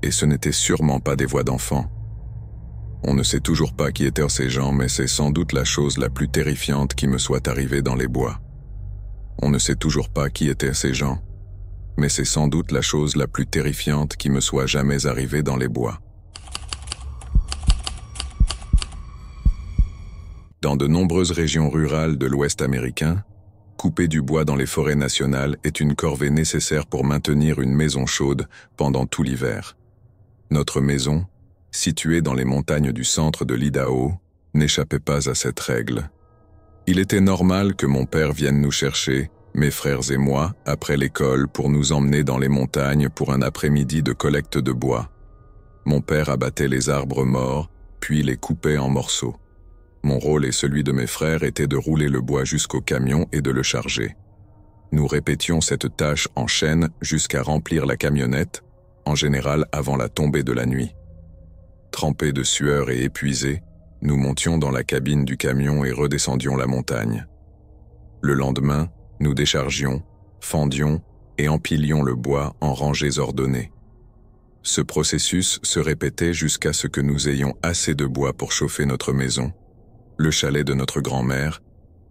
et ce n'étaient sûrement pas des voix d'enfants. On ne sait toujours pas qui étaient ces gens, mais c'est sans doute la chose la plus terrifiante qui me soit arrivée dans les bois. On ne sait toujours pas qui étaient ces gens, mais c'est sans doute la chose la plus terrifiante qui me soit jamais arrivée dans les bois. Dans de nombreuses régions rurales de l'Ouest américain, couper du bois dans les forêts nationales est une corvée nécessaire pour maintenir une maison chaude pendant tout l'hiver. Notre maison, située dans les montagnes du centre de l'Idaho, n'échappait pas à cette règle. Il était normal que mon père vienne nous chercher, mes frères et moi, après l'école pour nous emmener dans les montagnes pour un après-midi de collecte de bois. Mon père abattait les arbres morts, puis les coupait en morceaux. Mon rôle et celui de mes frères était de rouler le bois jusqu'au camion et de le charger. Nous répétions cette tâche en chaîne jusqu'à remplir la camionnette, en général avant la tombée de la nuit. Trempés de sueur et épuisés, nous montions dans la cabine du camion et redescendions la montagne. Le lendemain, nous déchargions, fendions et empilions le bois en rangées ordonnées. Ce processus se répétait jusqu'à ce que nous ayons assez de bois pour chauffer notre maison, le chalet de notre grand-mère,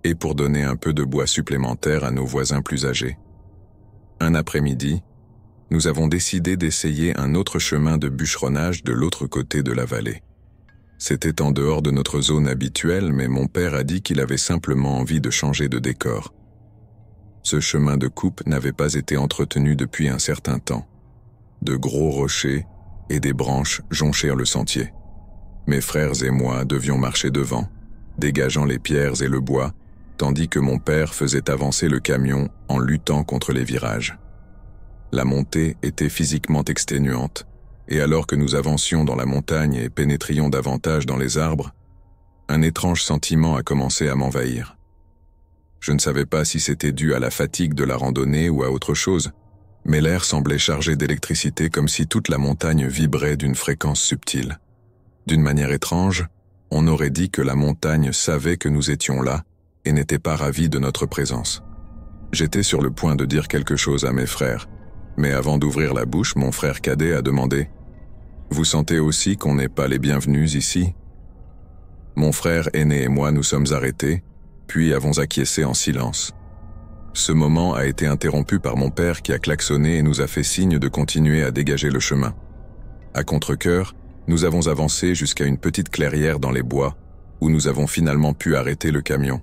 et pour donner un peu de bois supplémentaire à nos voisins plus âgés. Un après-midi, nous avons décidé d'essayer un autre chemin de bûcheronnage de l'autre côté de la vallée. C'était en dehors de notre zone habituelle, mais mon père a dit qu'il avait simplement envie de changer de décor. Ce chemin de coupe n'avait pas été entretenu depuis un certain temps. De gros rochers et des branches jonchèrent le sentier. Mes frères et moi devions marcher devant, dégageant les pierres et le bois, tandis que mon père faisait avancer le camion en luttant contre les virages. La montée était physiquement exténuante, et alors que nous avancions dans la montagne et pénétrions davantage dans les arbres, un étrange sentiment a commencé à m'envahir. Je ne savais pas si c'était dû à la fatigue de la randonnée ou à autre chose, mais l'air semblait chargé d'électricité comme si toute la montagne vibrait d'une fréquence subtile. D'une manière étrange, on aurait dit que la montagne savait que nous étions là et n'était pas ravie de notre présence. J'étais sur le point de dire quelque chose à mes frères, mais avant d'ouvrir la bouche, mon frère cadet a demandé « Vous sentez aussi qu'on n'est pas les bienvenus ici ?» Mon frère aîné et moi nous sommes arrêtés, puis avons acquiescé en silence. Ce moment a été interrompu par mon père qui a klaxonné et nous a fait signe de continuer à dégager le chemin. À contre-cœur, nous avons avancé jusqu'à une petite clairière dans les bois, où nous avons finalement pu arrêter le camion.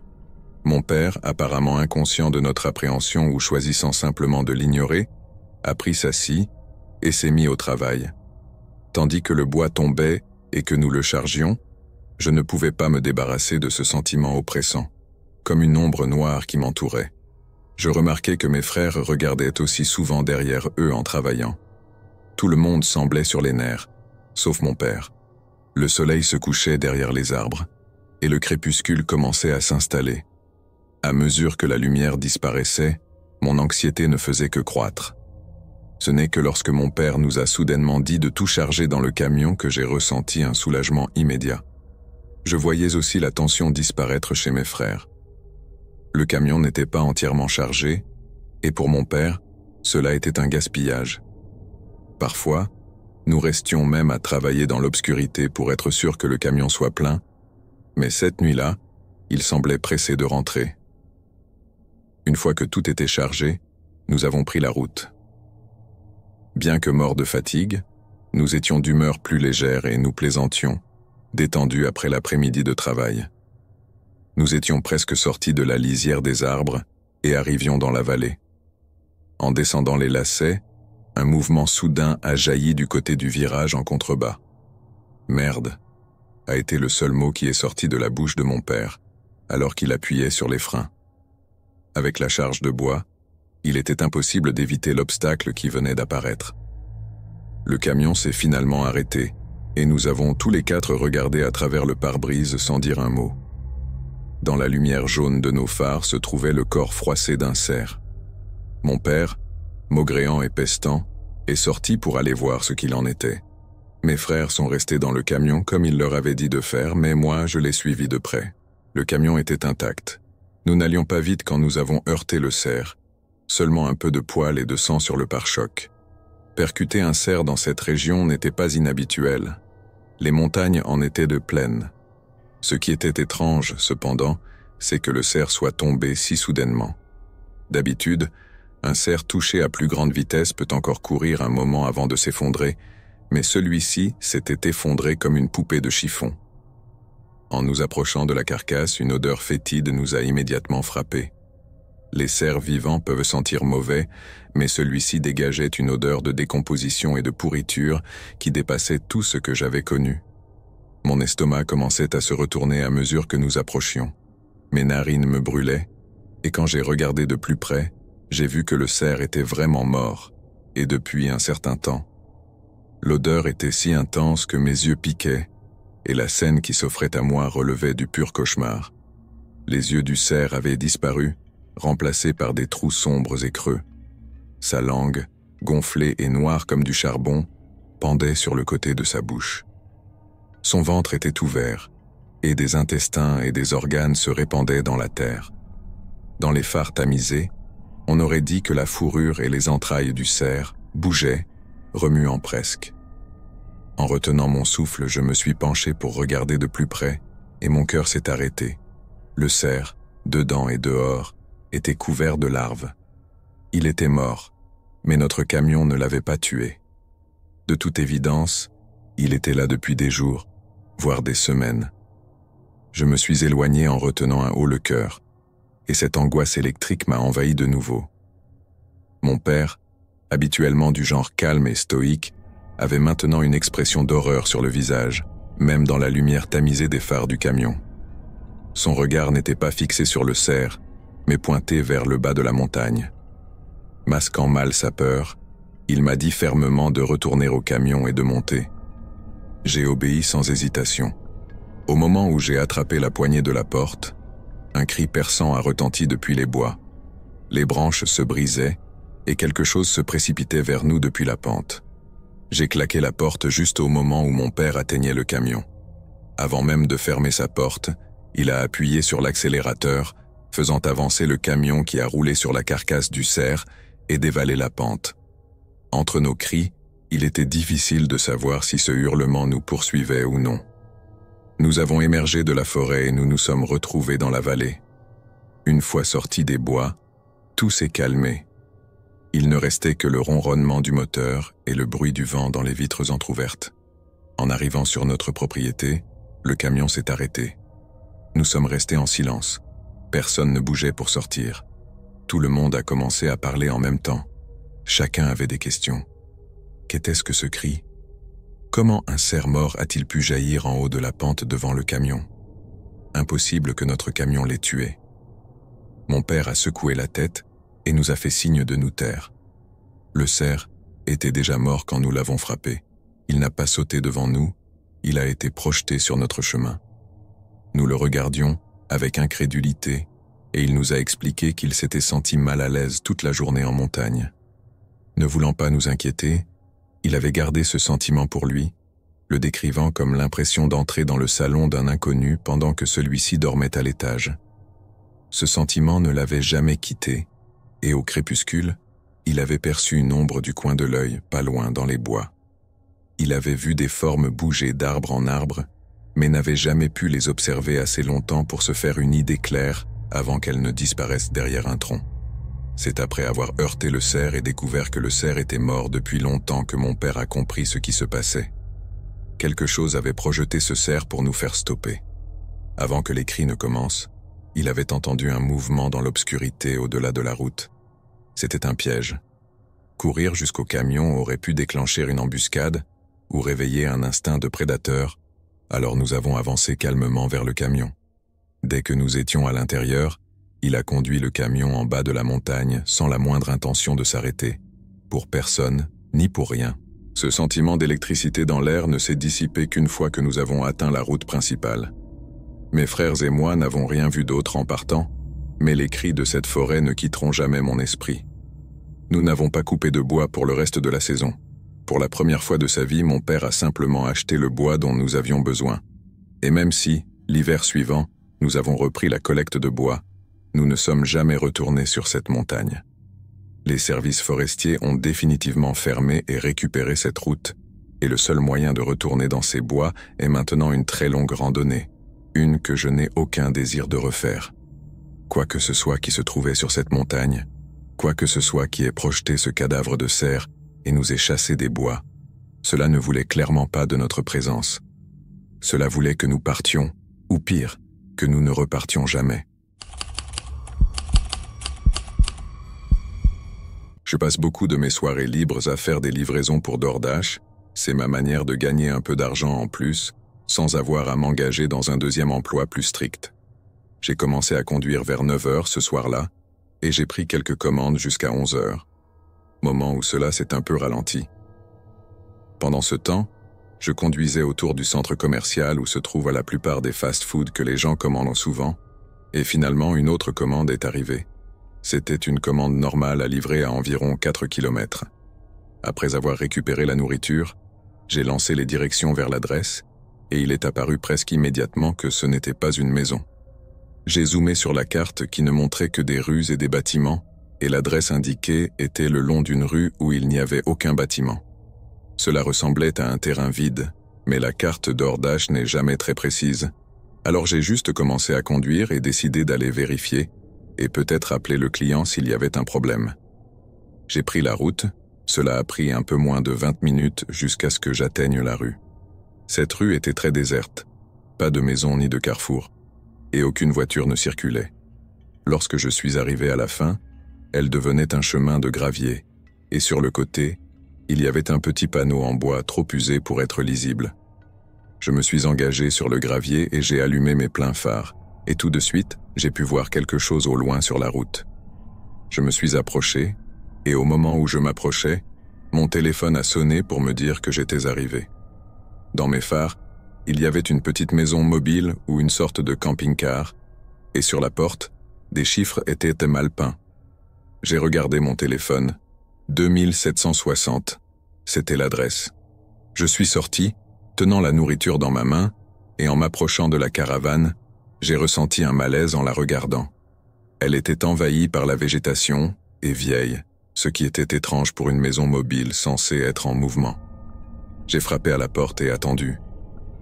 Mon père, apparemment inconscient de notre appréhension ou choisissant simplement de l'ignorer, a pris sa scie et s'est mis au travail. Tandis que le bois tombait et que nous le chargions, je ne pouvais pas me débarrasser de ce sentiment oppressant, comme une ombre noire qui m'entourait. Je remarquais que mes frères regardaient aussi souvent derrière eux en travaillant. Tout le monde semblait sur les nerfs, sauf mon père. Le soleil se couchait derrière les arbres, et le crépuscule commençait à s'installer. À mesure que la lumière disparaissait, mon anxiété ne faisait que croître. Ce n'est que lorsque mon père nous a soudainement dit de tout charger dans le camion que j'ai ressenti un soulagement immédiat. Je voyais aussi la tension disparaître chez mes frères. Le camion n'était pas entièrement chargé, et pour mon père, cela était un gaspillage. Parfois, nous restions même à travailler dans l'obscurité pour être sûrs que le camion soit plein, mais cette nuit-là, il semblait pressé de rentrer. Une fois que tout était chargé, nous avons pris la route. Bien que morts de fatigue, nous étions d'humeur plus légère et nous plaisantions, détendus après l'après-midi de travail. Nous étions presque sortis de la lisière des arbres et arrivions dans la vallée. En descendant les lacets, un mouvement soudain a jailli du côté du virage en contrebas. « Merde » a été le seul mot qui est sorti de la bouche de mon père, alors qu'il appuyait sur les freins. Avec la charge de bois, il était impossible d'éviter l'obstacle qui venait d'apparaître. Le camion s'est finalement arrêté, et nous avons tous les quatre regardé à travers le pare-brise sans dire un mot. Dans la lumière jaune de nos phares se trouvait le corps froissé d'un cerf. Mon père, maugréant et pestant, est sorti pour aller voir ce qu'il en était. Mes frères sont restés dans le camion comme il leur avait dit de faire, mais moi je l'ai suivi de près. Le camion était intact. Nous n'allions pas vite quand nous avons heurté le cerf. Seulement un peu de poils et de sang sur le pare-choc. Percuter un cerf dans cette région n'était pas inhabituel. Les montagnes en étaient de pleines. Ce qui était étrange, cependant, c'est que le cerf soit tombé si soudainement. D'habitude, un cerf touché à plus grande vitesse peut encore courir un moment avant de s'effondrer, mais celui-ci s'était effondré comme une poupée de chiffon. En nous approchant de la carcasse, une odeur fétide nous a immédiatement frappés. Les cerfs vivants peuvent sentir mauvais, mais celui-ci dégageait une odeur de décomposition et de pourriture qui dépassait tout ce que j'avais connu. Mon estomac commençait à se retourner à mesure que nous approchions. Mes narines me brûlaient, et quand j'ai regardé de plus près, j'ai vu que le cerf était vraiment mort, et depuis un certain temps. L'odeur était si intense que mes yeux piquaient, et la scène qui s'offrait à moi relevait du pur cauchemar. Les yeux du cerf avaient disparu, remplacés par des trous sombres et creux. Sa langue, gonflée et noire comme du charbon, pendait sur le côté de sa bouche. Son ventre était ouvert, et des intestins et des organes se répandaient dans la terre. Dans les phares tamisés, on aurait dit que la fourrure et les entrailles du cerf bougeaient, remuant presque. En retenant mon souffle, je me suis penché pour regarder de plus près, et mon cœur s'est arrêté. Le cerf, dedans et dehors, était couvert de larves. Il était mort, mais notre camion ne l'avait pas tué. De toute évidence, il était là depuis des jours, voire des semaines. Je me suis éloigné en retenant un haut le cœur, et cette angoisse électrique m'a envahi de nouveau. Mon père, habituellement du genre calme et stoïque, avait maintenant une expression d'horreur sur le visage, même dans la lumière tamisée des phares du camion. Son regard n'était pas fixé sur le cerf, mais pointé vers le bas de la montagne. Masquant mal sa peur, il m'a dit fermement de retourner au camion et de monter. J'ai obéi sans hésitation. Au moment où j'ai attrapé la poignée de la porte, un cri perçant a retenti depuis les bois. Les branches se brisaient et quelque chose se précipitait vers nous depuis la pente. J'ai claqué la porte juste au moment où mon père atteignait le camion. Avant même de fermer sa porte, il a appuyé sur l'accélérateur, faisant avancer le camion qui a roulé sur la carcasse du cerf et dévalé la pente. Entre nos cris, il était difficile de savoir si ce hurlement nous poursuivait ou non. Nous avons émergé de la forêt et nous nous sommes retrouvés dans la vallée. Une fois sortis des bois, tout s'est calmé. Il ne restait que le ronronnement du moteur et le bruit du vent dans les vitres entr'ouvertes. En arrivant sur notre propriété, le camion s'est arrêté. Nous sommes restés en silence. Personne ne bougeait pour sortir. Tout le monde a commencé à parler en même temps. Chacun avait des questions. Qu'était-ce que ce cri ? Comment un cerf mort a-t-il pu jaillir en haut de la pente devant le camion ? Impossible que notre camion l'ait tué. Mon père a secoué la tête et nous a fait signe de nous taire. Le cerf était déjà mort quand nous l'avons frappé. Il n'a pas sauté devant nous, il a été projeté sur notre chemin. Nous le regardions avec incrédulité et il nous a expliqué qu'il s'était senti mal à l'aise toute la journée en montagne. Ne voulant pas nous inquiéter, il avait gardé ce sentiment pour lui, le décrivant comme l'impression d'entrer dans le salon d'un inconnu pendant que celui-ci dormait à l'étage. Ce sentiment ne l'avait jamais quitté, et au crépuscule, il avait perçu une ombre du coin de l'œil, pas loin dans les bois. Il avait vu des formes bouger d'arbre en arbre, mais n'avait jamais pu les observer assez longtemps pour se faire une idée claire avant qu'elles ne disparaissent derrière un tronc. C'est après avoir heurté le cerf et découvert que le cerf était mort depuis longtemps que mon père a compris ce qui se passait. Quelque chose avait projeté ce cerf pour nous faire stopper. Avant que les cris ne commencent, il avait entendu un mouvement dans l'obscurité au-delà de la route. C'était un piège. Courir jusqu'au camion aurait pu déclencher une embuscade ou réveiller un instinct de prédateur, alors nous avons avancé calmement vers le camion. Dès que nous étions à l'intérieur, il a conduit le camion en bas de la montagne sans la moindre intention de s'arrêter. Pour personne, ni pour rien. Ce sentiment d'électricité dans l'air ne s'est dissipé qu'une fois que nous avons atteint la route principale. Mes frères et moi n'avons rien vu d'autre en partant, mais les cris de cette forêt ne quitteront jamais mon esprit. Nous n'avons pas coupé de bois pour le reste de la saison. Pour la première fois de sa vie, mon père a simplement acheté le bois dont nous avions besoin. Et même si, l'hiver suivant, nous avons repris la collecte de bois, nous ne sommes jamais retournés sur cette montagne. Les services forestiers ont définitivement fermé et récupéré cette route, et le seul moyen de retourner dans ces bois est maintenant une très longue randonnée, une que je n'ai aucun désir de refaire. Quoi que ce soit qui se trouvait sur cette montagne, quoi que ce soit qui ait projeté ce cadavre de cerf et nous ait chassés des bois, cela ne voulait clairement pas de notre présence. Cela voulait que nous partions, Ou pire, que nous ne repartions jamais. Je passe beaucoup de mes soirées libres à faire des livraisons pour DoorDash. C'est ma manière de gagner un peu d'argent en plus, sans avoir à m'engager dans un deuxième emploi plus strict. J'ai commencé à conduire vers 9h ce soir-là, et j'ai pris quelques commandes jusqu'à 11h, moment où cela s'est un peu ralenti. Pendant ce temps, je conduisais autour du centre commercial où se trouvent la plupart des fast-foods que les gens commandent souvent, et finalement une autre commande est arrivée. C'était une commande normale à livrer à environ 4 km. Après avoir récupéré la nourriture, j'ai lancé les directions vers l'adresse, et il est apparu presque immédiatement que ce n'était pas une maison. J'ai zoomé sur la carte qui ne montrait que des rues et des bâtiments, et l'adresse indiquée était le long d'une rue où il n'y avait aucun bâtiment. Cela ressemblait à un terrain vide, mais la carte DoorDash n'est jamais très précise. Alors j'ai juste commencé à conduire et décidé d'aller vérifier, et peut-être appeler le client s'il y avait un problème. J'ai pris la route, cela a pris un peu moins de 20 minutes jusqu'à ce que j'atteigne la rue. Cette rue était très déserte, pas de maison ni de carrefour, et aucune voiture ne circulait. Lorsque je suis arrivé à la fin, elle devenait un chemin de gravier, et sur le côté, il y avait un petit panneau en bois trop usé pour être lisible. Je me suis engagé sur le gravier et j'ai allumé mes pleins phares, et tout de suite, j'ai pu voir quelque chose au loin sur la route. Je me suis approché, et au moment où je m'approchais, mon téléphone a sonné pour me dire que j'étais arrivé. Dans mes phares, il y avait une petite maison mobile ou une sorte de camping-car, et sur la porte, des chiffres étaient mal peints. J'ai regardé mon téléphone. 2760, c'était l'adresse. Je suis sorti, tenant la nourriture dans ma main, et en m'approchant de la caravane, j'ai ressenti un malaise en la regardant. Elle était envahie par la végétation et vieille, ce qui était étrange pour une maison mobile censée être en mouvement. J'ai frappé à la porte et attendu.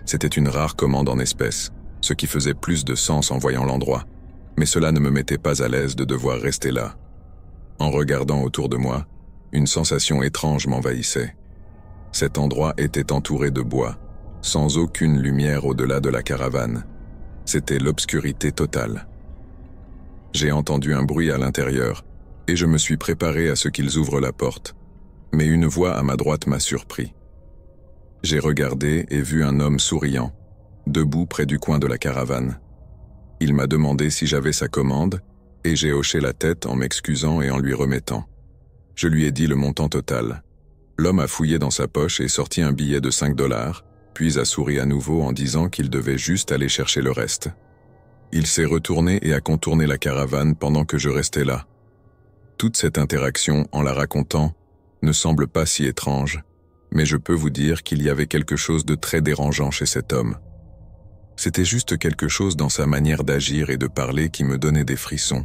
C'était une rare commande en espèces, ce qui faisait plus de sens en voyant l'endroit, mais cela ne me mettait pas à l'aise de devoir rester là. En regardant autour de moi, une sensation étrange m'envahissait. Cet endroit était entouré de bois, sans aucune lumière au-delà de la caravane. C'était l'obscurité totale. J'ai entendu un bruit à l'intérieur, et je me suis préparé à ce qu'ils ouvrent la porte, mais une voix à ma droite m'a surpris. J'ai regardé et vu un homme souriant, debout près du coin de la caravane. Il m'a demandé si j'avais sa commande, et j'ai hoché la tête en m'excusant et en lui remettant. Je lui ai dit le montant total. L'homme a fouillé dans sa poche et sorti un billet de 5 $, puis a souri à nouveau en disant qu'il devait juste aller chercher le reste. Il s'est retourné et a contourné la caravane pendant que je restais là. Toute cette interaction, en la racontant, ne semble pas si étrange, mais je peux vous dire qu'il y avait quelque chose de très dérangeant chez cet homme. C'était juste quelque chose dans sa manière d'agir et de parler qui me donnait des frissons.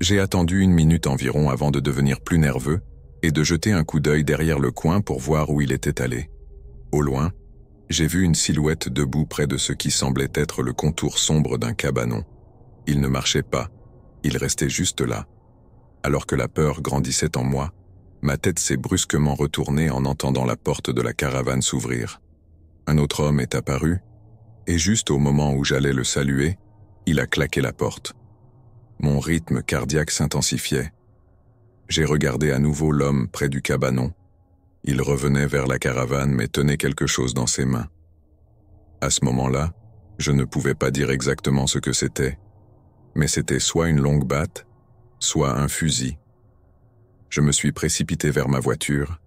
J'ai attendu 1 minute environ avant de devenir plus nerveux et de jeter un coup d'œil derrière le coin pour voir où il était allé. Au loin, j'ai vu une silhouette debout près de ce qui semblait être le contour sombre d'un cabanon. Il ne marchait pas, il restait juste là. Alors que la peur grandissait en moi, ma tête s'est brusquement retournée en entendant la porte de la caravane s'ouvrir. Un autre homme est apparu, et juste au moment où j'allais le saluer, il a claqué la porte. Mon rythme cardiaque s'intensifiait. J'ai regardé à nouveau l'homme près du cabanon. Il revenait vers la caravane mais tenait quelque chose dans ses mains. À ce moment-là, je ne pouvais pas dire exactement ce que c'était, mais c'était soit une longue batte, soit un fusil. Je me suis précipité vers ma voiture,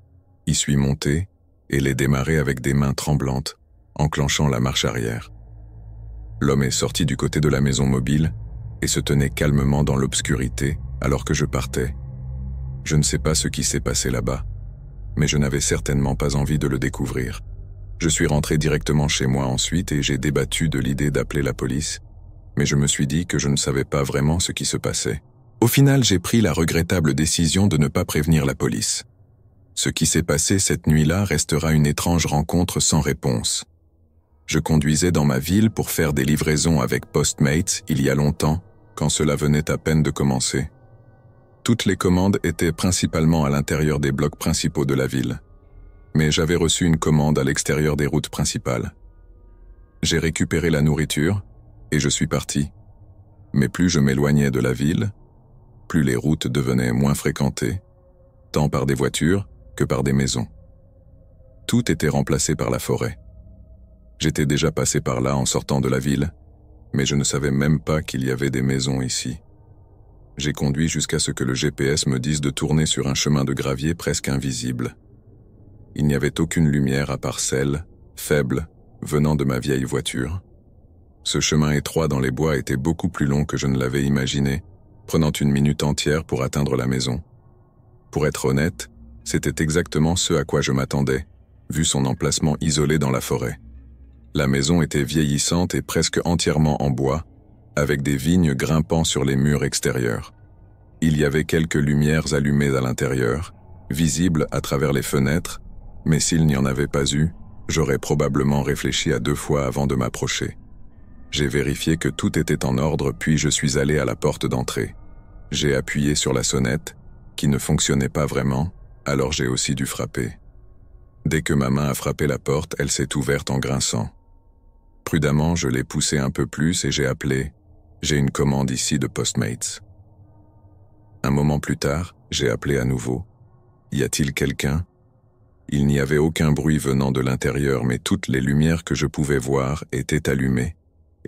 y suis monté et l'ai démarré avec des mains tremblantes, enclenchant la marche arrière. L'homme est sorti du côté de la maison mobile et se tenait calmement dans l'obscurité alors que je partais. Je ne sais pas ce qui s'est passé là-bas, mais je n'avais certainement pas envie de le découvrir. Je suis rentré directement chez moi ensuite et j'ai débattu de l'idée d'appeler la police, mais je me suis dit que je ne savais pas vraiment ce qui se passait. Au final, j'ai pris la regrettable décision de ne pas prévenir la police. Ce qui s'est passé cette nuit-là restera une étrange rencontre sans réponse. Je conduisais dans ma ville pour faire des livraisons avec Postmates il y a longtemps, quand cela venait à peine de commencer. Toutes les commandes étaient principalement à l'intérieur des blocs principaux de la ville. Mais j'avais reçu une commande à l'extérieur des routes principales. J'ai récupéré la nourriture, Et je suis parti. Mais plus je m'éloignais de la ville, plus les routes devenaient moins fréquentées, tant par des voitures que par des maisons. Tout était remplacé par la forêt. J'étais déjà passé par là en sortant de la ville, mais je ne savais même pas qu'il y avait des maisons ici. J'ai conduit jusqu'à ce que le GPS me dise de tourner sur un chemin de gravier presque invisible. Il n'y avait aucune lumière à part celle, faible, venant de ma vieille voiture. Ce chemin étroit dans les bois était beaucoup plus long que je ne l'avais imaginé, prenant une minute entière pour atteindre la maison. Pour être honnête, c'était exactement ce à quoi je m'attendais, vu son emplacement isolé dans la forêt. La maison était vieillissante et presque entièrement en bois, avec des vignes grimpant sur les murs extérieurs. Il y avait quelques lumières allumées à l'intérieur, visibles à travers les fenêtres, mais s'il n'y en avait pas eu, j'aurais probablement réfléchi à 2 fois avant de m'approcher. J'ai vérifié que tout était en ordre, puis je suis allé à la porte d'entrée. J'ai appuyé sur la sonnette, qui ne fonctionnait pas vraiment, alors j'ai aussi dû frapper. Dès que ma main a frappé la porte, elle s'est ouverte en grinçant. Prudemment, je l'ai poussée un peu plus et j'ai appelé « J'ai une commande ici de Postmates ». Un moment plus tard, j'ai appelé à nouveau « Y a-t-il quelqu'un ?» Il n'y avait aucun bruit venant de l'intérieur, mais toutes les lumières que je pouvais voir étaient allumées,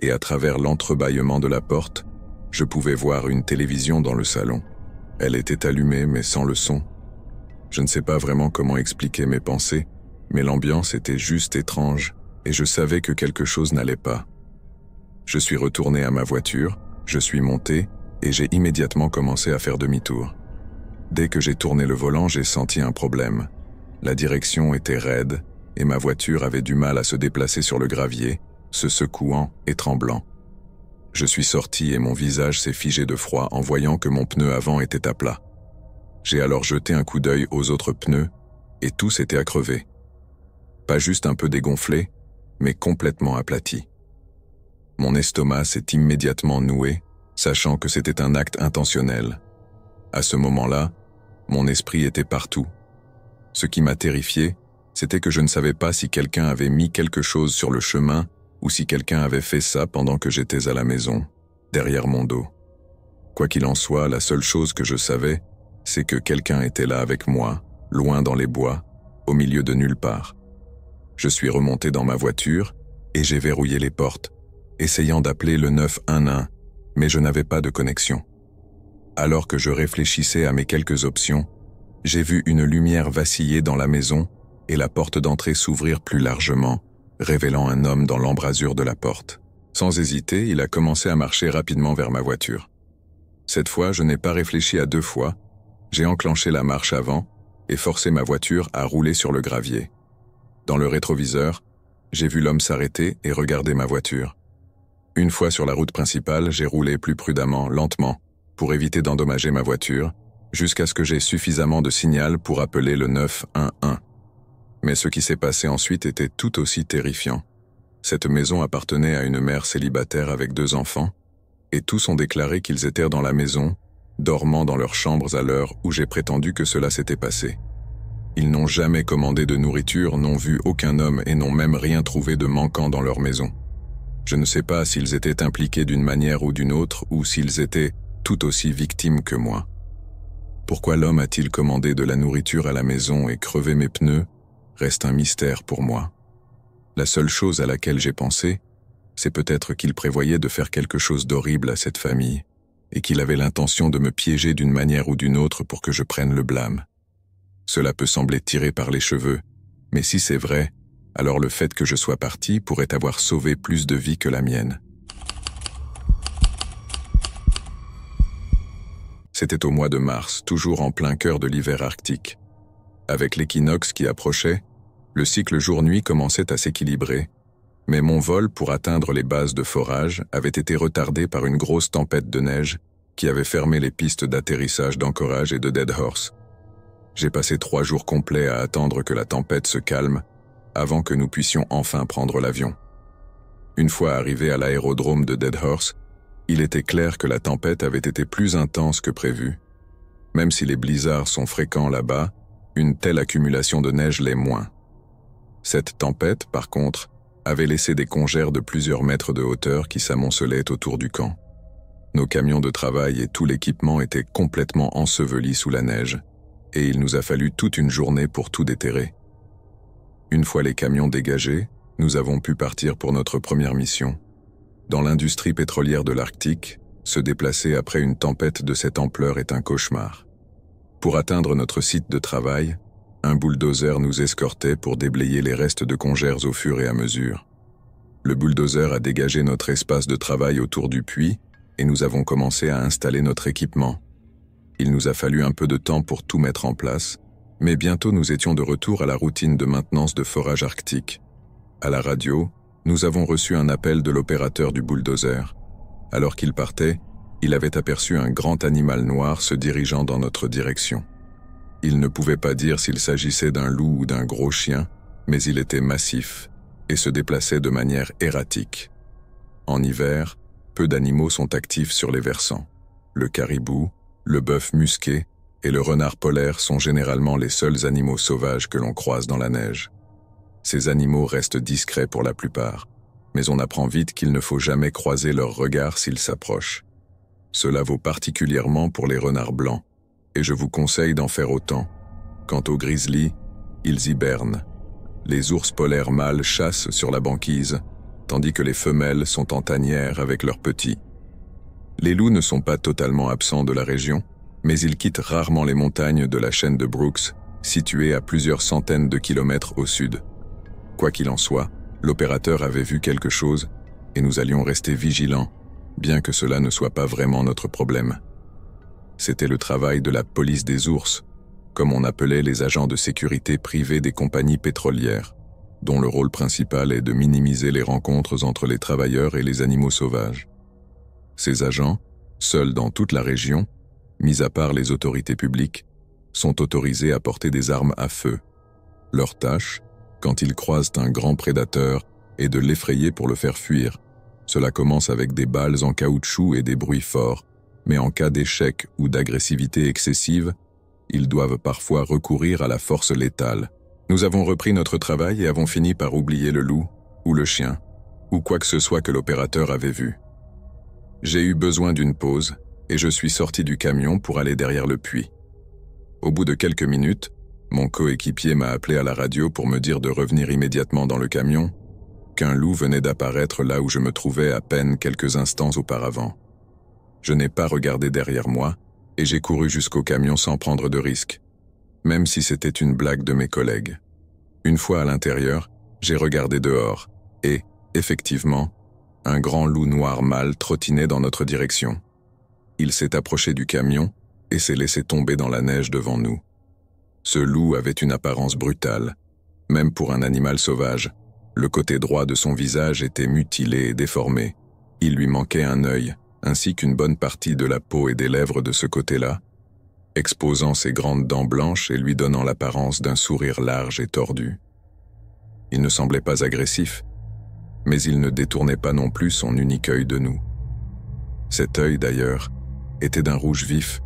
et à travers l'entrebâillement de la porte, je pouvais voir une télévision dans le salon. Elle était allumée, mais sans le son. Je ne sais pas vraiment comment expliquer mes pensées, mais l'ambiance était juste étrange, et je savais que quelque chose n'allait pas. Je suis retourné à ma voiture, je suis monté, et j'ai immédiatement commencé à faire demi-tour. Dès que j'ai tourné le volant, j'ai senti un problème. La direction était raide, et ma voiture avait du mal à se déplacer sur le gravier, se secouant et tremblant. Je suis sorti et mon visage s'est figé de froid en voyant que mon pneu avant était à plat. J'ai alors jeté un coup d'œil aux autres pneus, et tous étaient à crever. Pas juste un peu dégonflé, mais complètement aplati. Mon estomac s'est immédiatement noué, sachant que c'était un acte intentionnel. À ce moment-là, mon esprit était partout. Ce qui m'a terrifié, c'était que je ne savais pas si quelqu'un avait mis quelque chose sur le chemin ou si quelqu'un avait fait ça pendant que j'étais à la maison, derrière mon dos. Quoi qu'il en soit, la seule chose que je savais, c'est que quelqu'un était là avec moi, loin dans les bois, au milieu de nulle part. Je suis remonté dans ma voiture et j'ai verrouillé les portes, essayant d'appeler le 911, mais je n'avais pas de connexion. Alors que je réfléchissais à mes quelques options, j'ai vu une lumière vaciller dans la maison et la porte d'entrée s'ouvrir plus largement, révélant un homme dans l'embrasure de la porte. Sans hésiter, il a commencé à marcher rapidement vers ma voiture. Cette fois, je n'ai pas réfléchi à 2 fois, j'ai enclenché la marche avant et forcé ma voiture à rouler sur le gravier. Dans le rétroviseur, j'ai vu l'homme s'arrêter et regarder ma voiture. Une fois sur la route principale, j'ai roulé plus prudemment, lentement, pour éviter d'endommager ma voiture, jusqu'à ce que j'aie suffisamment de signal pour appeler le 911. Mais ce qui s'est passé ensuite était tout aussi terrifiant. Cette maison appartenait à une mère célibataire avec 2 enfants, et tous ont déclaré qu'ils étaient dans la maison, dormant dans leurs chambres à l'heure où j'ai prétendu que cela s'était passé. Ils n'ont jamais commandé de nourriture, n'ont vu aucun homme et n'ont même rien trouvé de manquant dans leur maison. Je ne sais pas s'ils étaient impliqués d'une manière ou d'une autre, ou s'ils étaient tout aussi victimes que moi. Pourquoi l'homme a-t-il commandé de la nourriture à la maison et crevé mes pneus reste un mystère pour moi. La seule chose à laquelle j'ai pensé, c'est peut-être qu'il prévoyait de faire quelque chose d'horrible à cette famille, et qu'il avait l'intention de me piéger d'une manière ou d'une autre pour que je prenne le blâme. Cela peut sembler tiré par les cheveux, mais si c'est vrai, alors le fait que je sois parti pourrait avoir sauvé plus de vies que la mienne. C'était au mois de mars, toujours en plein cœur de l'hiver arctique. Avec l'équinoxe qui approchait, le cycle jour-nuit commençait à s'équilibrer, mais mon vol pour atteindre les bases de forage avait été retardé par une grosse tempête de neige qui avait fermé les pistes d'atterrissage d'Anchorage et de Dead Horse. J'ai passé 3 jours complets à attendre que la tempête se calme avant que nous puissions enfin prendre l'avion. Une fois arrivé à l'aérodrome de Dead Horse, il était clair que la tempête avait été plus intense que prévu. Même si les blizzards sont fréquents là-bas, une telle accumulation de neige l'est moins. Cette tempête, par contre, avaient laissé des congères de plusieurs mètres de hauteur qui s'amoncelaient autour du camp. Nos camions de travail et tout l'équipement étaient complètement ensevelis sous la neige, et il nous a fallu toute une journée pour tout déterrer. Une fois les camions dégagés, nous avons pu partir pour notre première mission. Dans l'industrie pétrolière de l'Arctique, se déplacer après une tempête de cette ampleur est un cauchemar. Pour atteindre notre site de travail, un bulldozer nous escortait pour déblayer les restes de congères au fur et à mesure. Le bulldozer a dégagé notre espace de travail autour du puits et nous avons commencé à installer notre équipement. Il nous a fallu un peu de temps pour tout mettre en place, mais bientôt nous étions de retour à la routine de maintenance de forage arctique. À la radio, nous avons reçu un appel de l'opérateur du bulldozer. Alors qu'il partait, il avait aperçu un grand animal noir se dirigeant dans notre direction. Il ne pouvait pas dire s'il s'agissait d'un loup ou d'un gros chien, mais il était massif et se déplaçait de manière erratique. En hiver, peu d'animaux sont actifs sur les versants. Le caribou, le bœuf musqué et le renard polaire sont généralement les seuls animaux sauvages que l'on croise dans la neige. Ces animaux restent discrets pour la plupart, mais on apprend vite qu'il ne faut jamais croiser leurs regards s'ils s'approchent. Cela vaut particulièrement pour les renards blancs, et je vous conseille d'en faire autant. Quant aux grizzlies, ils hibernent. Les ours polaires mâles chassent sur la banquise, tandis que les femelles sont en tanière avec leurs petits. Les loups ne sont pas totalement absents de la région, mais ils quittent rarement les montagnes de la chaîne de Brooks, située à plusieurs centaines de kilomètres au sud. Quoi qu'il en soit, l'opérateur avait vu quelque chose, et nous allions rester vigilants, bien que cela ne soit pas vraiment notre problème. C'était le travail de la police des ours, comme on appelait les agents de sécurité privés des compagnies pétrolières, dont le rôle principal est de minimiser les rencontres entre les travailleurs et les animaux sauvages. Ces agents, seuls dans toute la région, mis à part les autorités publiques, sont autorisés à porter des armes à feu. Leur tâche, quand ils croisent un grand prédateur, est de l'effrayer pour le faire fuir. Cela commence avec des balles en caoutchouc et des bruits forts, mais en cas d'échec ou d'agressivité excessive, ils doivent parfois recourir à la force létale. Nous avons repris notre travail et avons fini par oublier le loup, ou le chien, ou quoi que ce soit que l'opérateur avait vu. J'ai eu besoin d'une pause, et je suis sorti du camion pour aller derrière le puits. Au bout de quelques minutes, mon coéquipier m'a appelé à la radio pour me dire de revenir immédiatement dans le camion, qu'un loup venait d'apparaître là où je me trouvais à peine quelques instants auparavant. Je n'ai pas regardé derrière moi, et j'ai couru jusqu'au camion sans prendre de risque, même si c'était une blague de mes collègues. Une fois à l'intérieur, j'ai regardé dehors, et, effectivement, un grand loup noir mâle trottinait dans notre direction. Il s'est approché du camion et s'est laissé tomber dans la neige devant nous. Ce loup avait une apparence brutale, même pour un animal sauvage. Le côté droit de son visage était mutilé et déformé. Il lui manquait un œil, ainsi qu'une bonne partie de la peau et des lèvres de ce côté-là, exposant ses grandes dents blanches et lui donnant l'apparence d'un sourire large et tordu. Il ne semblait pas agressif, mais il ne détournait pas non plus son unique œil de nous. Cet œil, d'ailleurs, était d'un rouge vif,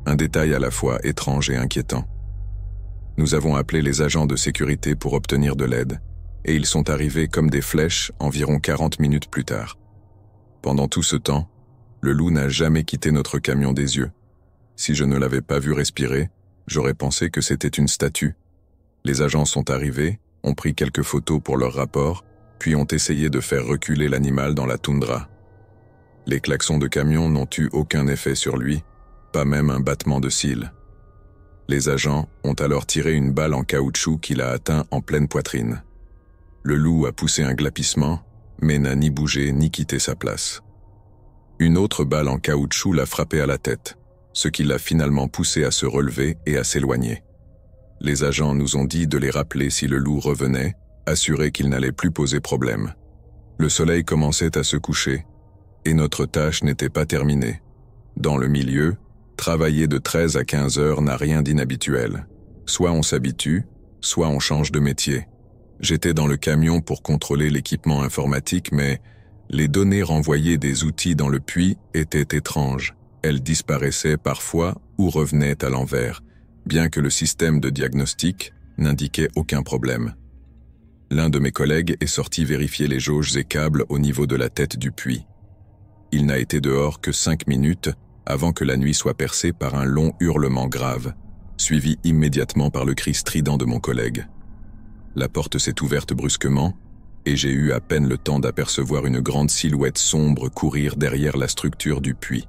un détail à la fois étrange et inquiétant. Nous avons appelé les agents de sécurité pour obtenir de l'aide, et ils sont arrivés comme des flèches environ 40 minutes plus tard. Pendant tout ce temps, le loup n'a jamais quitté notre camion des yeux. Si je ne l'avais pas vu respirer, j'aurais pensé que c'était une statue. Les agents sont arrivés, ont pris quelques photos pour leur rapport, puis ont essayé de faire reculer l'animal dans la toundra. Les klaxons de camion n'ont eu aucun effet sur lui, pas même un battement de cils. Les agents ont alors tiré une balle en caoutchouc qui l'a atteint en pleine poitrine. Le loup a poussé un glapissement, mais n'a ni bougé ni quitté sa place. Une autre balle en caoutchouc l'a frappé à la tête, ce qui l'a finalement poussé à se relever et à s'éloigner. Les agents nous ont dit de les rappeler si le loup revenait, assurés qu'il n'allait plus poser problème. Le soleil commençait à se coucher, et notre tâche n'était pas terminée. Dans le milieu, travailler de 13 à 15 heures n'a rien d'inhabituel. Soit on s'habitue, soit on change de métier. J'étais dans le camion pour contrôler l'équipement informatique, mais les données renvoyées des outils dans le puits étaient étranges. Elles disparaissaient parfois ou revenaient à l'envers, bien que le système de diagnostic n'indiquait aucun problème. L'un de mes collègues est sorti vérifier les jauges et câbles au niveau de la tête du puits. Il n'a été dehors que 5 minutes avant que la nuit soit percée par un long hurlement grave, suivi immédiatement par le cri strident de mon collègue. La porte s'est ouverte brusquement, et j'ai eu à peine le temps d'apercevoir une grande silhouette sombre courir derrière la structure du puits.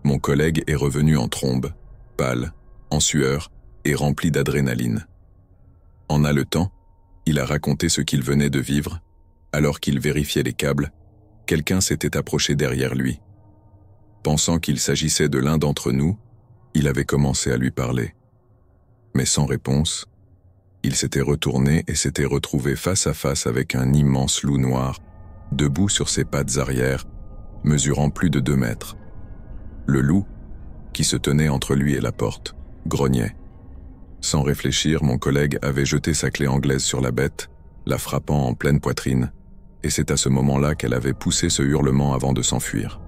Mon collègue est revenu en trombe, pâle, en sueur et rempli d'adrénaline. En haletant, il a raconté ce qu'il venait de vivre. Alors qu'il vérifiait les câbles, quelqu'un s'était approché derrière lui. Pensant qu'il s'agissait de l'un d'entre nous, il avait commencé à lui parler. Mais sans réponse, il s'était retourné et s'était retrouvé face à face avec un immense loup noir, debout sur ses pattes arrière, mesurant plus de 2 mètres. Le loup, qui se tenait entre lui et la porte, grognait. Sans réfléchir, mon collègue avait jeté sa clé anglaise sur la bête, la frappant en pleine poitrine, et c'est à ce moment-là qu'elle avait poussé ce hurlement avant de s'enfuir.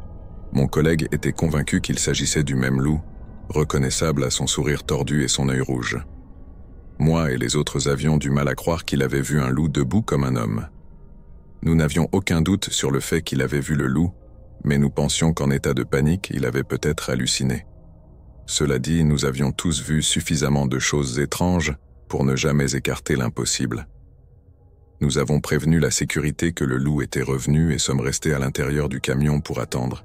Mon collègue était convaincu qu'il s'agissait du même loup, reconnaissable à son sourire tordu et son œil rouge. Moi et les autres avions du mal à croire qu'il avait vu un loup debout comme un homme. Nous n'avions aucun doute sur le fait qu'il avait vu le loup, mais nous pensions qu'en état de panique, il avait peut-être halluciné. Cela dit, nous avions tous vu suffisamment de choses étranges pour ne jamais écarter l'impossible. Nous avons prévenu la sécurité que le loup était revenu et sommes restés à l'intérieur du camion pour attendre.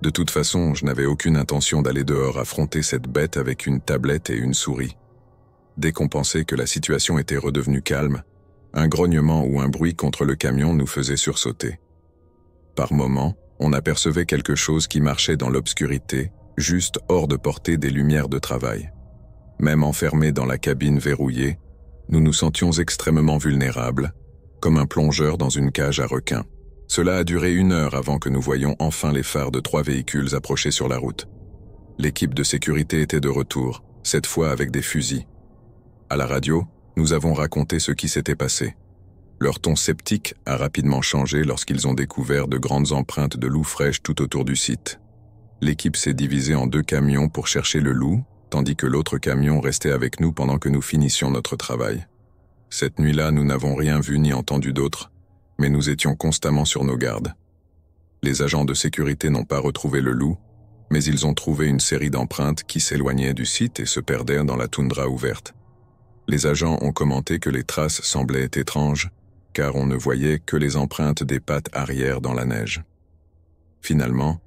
De toute façon, je n'avais aucune intention d'aller dehors affronter cette bête avec une tablette et une souris. Dès qu'on pensait que la situation était redevenue calme, un grognement ou un bruit contre le camion nous faisait sursauter. Par moments, on apercevait quelque chose qui marchait dans l'obscurité, juste hors de portée des lumières de travail. Même enfermés dans la cabine verrouillée, nous nous sentions extrêmement vulnérables, comme un plongeur dans une cage à requins. Cela a duré 1 heure avant que nous voyions enfin les phares de 3 véhicules approcher sur la route. L'équipe de sécurité était de retour, cette fois avec des fusils. À la radio, nous avons raconté ce qui s'était passé. Leur ton sceptique a rapidement changé lorsqu'ils ont découvert de grandes empreintes de loup fraîches tout autour du site. L'équipe s'est divisée en 2 camions pour chercher le loup, tandis que l'autre camion restait avec nous pendant que nous finissions notre travail. Cette nuit-là, nous n'avons rien vu ni entendu d'autre, mais nous étions constamment sur nos gardes. Les agents de sécurité n'ont pas retrouvé le loup, mais ils ont trouvé une série d'empreintes qui s'éloignaient du site et se perdaient dans la toundra ouverte. Les agents ont commenté que les traces semblaient étranges, car on ne voyait que les empreintes des pattes arrière dans la neige. Finalement,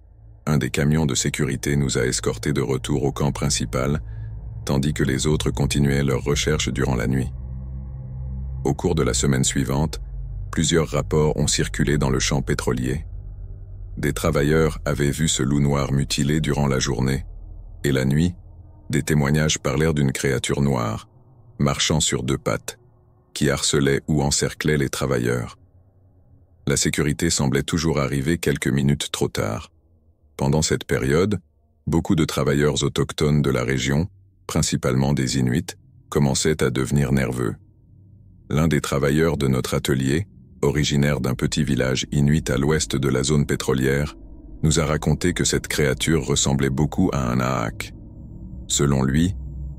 un des camions de sécurité nous a escortés de retour au camp principal, tandis que les autres continuaient leurs recherches durant la nuit. Au cours de la semaine suivante, plusieurs rapports ont circulé dans le champ pétrolier. Des travailleurs avaient vu ce loup noir mutilé durant la journée, et la nuit, des témoignages parlèrent d'une créature noire, marchant sur 2 pattes, qui harcelait ou encerclait les travailleurs. La sécurité semblait toujours arriver quelques minutes trop tard. Pendant cette période, beaucoup de travailleurs autochtones de la région, principalement des Inuits, commençaient à devenir nerveux. L'un des travailleurs de notre atelier, originaire d'un petit village inuit à l'ouest de la zone pétrolière, nous a raconté que cette créature ressemblait beaucoup à un Ahak. Selon lui,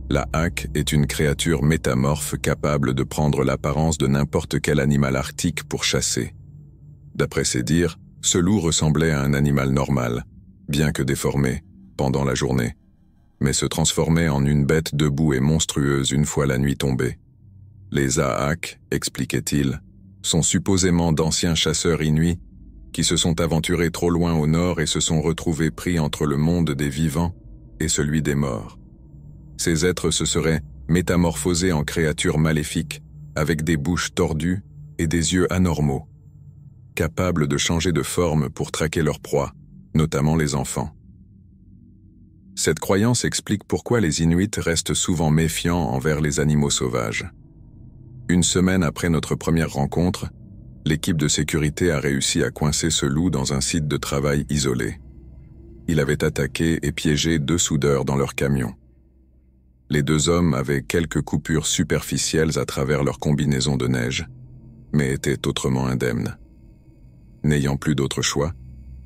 la Ahak est une créature métamorphe capable de prendre l'apparence de n'importe quel animal arctique pour chasser. D'après ses dires, ce loup ressemblait à un animal normal, bien que déformé, pendant la journée, mais se transformait en une bête debout et monstrueuse une fois la nuit tombée. Les Ahak, expliquait-il, sont supposément d'anciens chasseurs inuits qui se sont aventurés trop loin au nord et se sont retrouvés pris entre le monde des vivants et celui des morts. Ces êtres se seraient métamorphosés en créatures maléfiques, avec des bouches tordues et des yeux anormaux, capables de changer de forme pour traquer leur proie, notamment les enfants. Cette croyance explique pourquoi les Inuits restent souvent méfiants envers les animaux sauvages. 1 semaine après notre première rencontre, l'équipe de sécurité a réussi à coincer ce loup dans un site de travail isolé. Il avait attaqué et piégé 2 soudeurs dans leur camion. Les 2 hommes avaient quelques coupures superficielles à travers leur combinaison de neige, mais étaient autrement indemnes. N'ayant plus d'autre choix,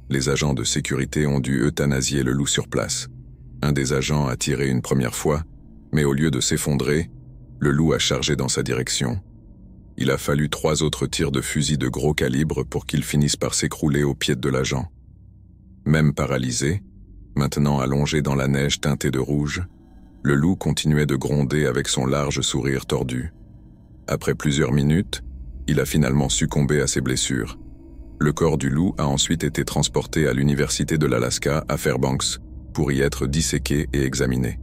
les agents de sécurité ont dû euthanasier le loup sur place. Un des agents a tiré une première fois, mais au lieu de s'effondrer, le loup a chargé dans sa direction. Il a fallu 3 autres tirs de fusil de gros calibre pour qu'il finisse par s'écrouler aux pieds de l'agent. Même paralysé, maintenant allongé dans la neige teintée de rouge, le loup continuait de gronder avec son large sourire tordu. Après plusieurs minutes, il a finalement succombé à ses blessures. Le corps du loup a ensuite été transporté à l'université de l'Alaska à Fairbanks pour y être disséqué et examiné.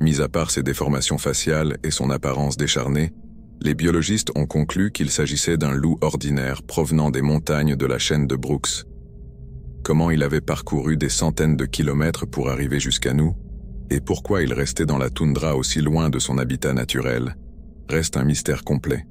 Mis à part ses déformations faciales et son apparence décharnée, les biologistes ont conclu qu'il s'agissait d'un loup ordinaire provenant des montagnes de la chaîne de Brooks. Comment il avait parcouru des centaines de kilomètres pour arriver jusqu'à nous, et pourquoi il restait dans la toundra aussi loin de son habitat naturel, reste un mystère complet.